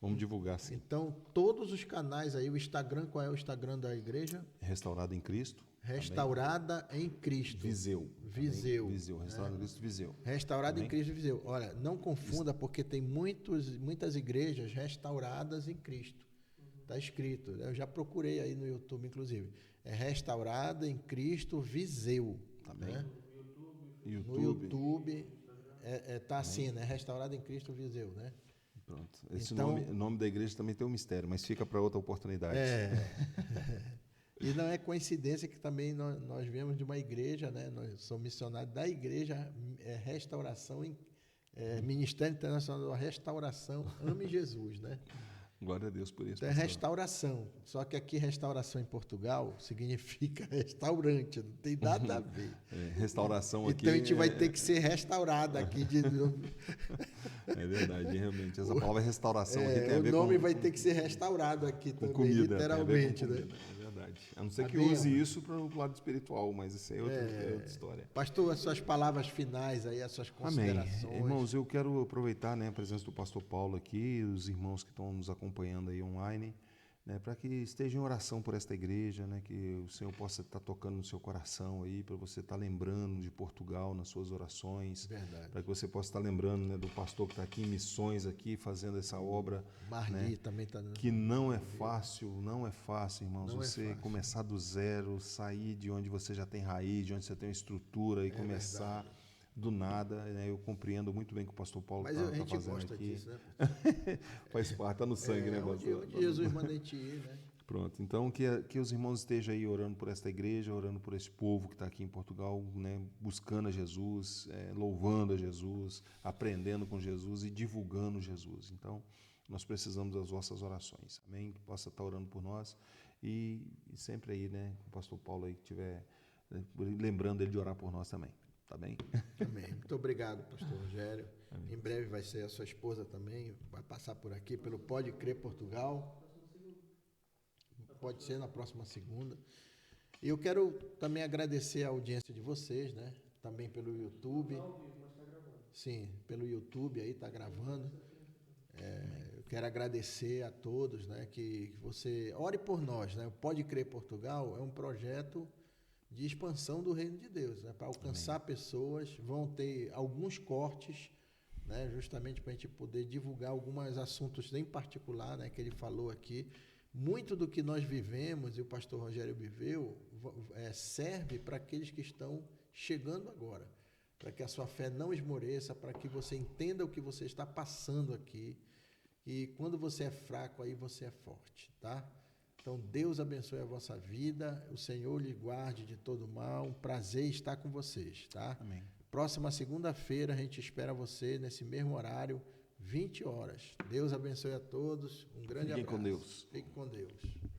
Vamos divulgar, sim.
Então, todos os canais aí, o Instagram, qual é o Instagram da igreja?
Restaurada em Cristo.
Restaurada em Cristo.
Viseu.
Viseu.
Restaurada em Cristo, Viseu.
Restaurada em Cristo, Viseu. Olha, não confunda, porque tem muitas igrejas restauradas em Cristo. Está escrito, eu já procurei aí no YouTube, inclusive. É Restaurada em Cristo Viseu.
Também.
Né?
YouTube.
No YouTube está assim, né? Restaurada em Cristo Viseu, né?
Pronto. Esse
então,
nome da igreja também tem um mistério, mas fica para outra oportunidade.
E não é coincidência que também nós viemos de uma igreja, né? Nós somos missionários da igreja Restauração, Ministério Internacional da Restauração, Ame Jesus, né?
Glória a Deus por isso.
Então é restauração. Só que aqui restauração em Portugal significa restaurante, não tem nada a ver.
Restauração aqui.
Então a gente vai ter que ser restaurado aqui de novo.
É verdade, realmente. Essa palavra restauração aqui tem a ver
com... O nome vai ter que ser restaurado aqui
com
também,
comida,
literalmente, né?
É verdade. A não ser que use isso para o lado espiritual, mas isso é outra história.
Pastor, as suas palavras finais aí, as suas considerações.
Amém. Irmãos, eu quero aproveitar, né, a presença do pastor Paulo aqui, os irmãos que estão nos acompanhando aí online, né, para que estejam em oração por esta igreja, né, que o Senhor possa estar tocando no seu coração aí, para você estar lembrando de Portugal nas suas orações.
Verdade.
Para que você possa estar lembrando, né, do pastor que está aqui em missões aqui, fazendo essa obra.
Marli, né, também está...
Que não é fácil, irmãos, você começar do zero, sair de onde você já tem raiz, de onde você tem uma estrutura e começar...
Verdade.
Do nada, né? Eu compreendo muito bem o que o pastor Paulo está fazendo
gosta
aqui.
Disso, né?
Faz parte, está no sangue, né, pastor?
Onde Jesus manda a gente ir, né?
Pronto, então que os irmãos estejam aí orando por esta igreja, orando por esse povo que está aqui em Portugal, né, buscando a Jesus, louvando a Jesus, aprendendo com Jesus e divulgando Jesus. Então, nós precisamos das vossas orações, amém? Que possa estar orando por nós e sempre aí, né, o pastor Paulo aí que estiver lembrando ele de orar por nós também, tá bem?
Amém. Muito obrigado, pastor Rogério. Amém. Em breve vai ser a sua esposa também, vai passar por aqui pelo Pode Crer Portugal. Pode ser na próxima segunda. E eu quero também agradecer a audiência de vocês, né? Também pelo YouTube. Sim, pelo YouTube aí está gravando. Eu quero agradecer a todos, né? Que você ore por nós, né? O Pode Crer Portugal é um projeto de expansão do reino de Deus, né? Para alcançar pessoas. Vão ter alguns cortes, né? Justamente para a gente poder divulgar alguns assuntos em particular, né? Que ele falou aqui. Muito do que nós vivemos, e o pastor Rogério viveu, serve para aqueles que estão chegando agora, para que a sua fé não esmoreça, para que você entenda o que você está passando aqui, e quando você é fraco, aí você é forte, tá? Então, Deus abençoe a vossa vida, o Senhor lhe guarde de todo mal, um prazer estar com vocês, tá?
Amém.
Próxima segunda-feira, a gente espera você nesse mesmo horário, 20 horas. Deus abençoe a todos. Um grande abraço.
Fiquem com Deus.
Fique com Deus.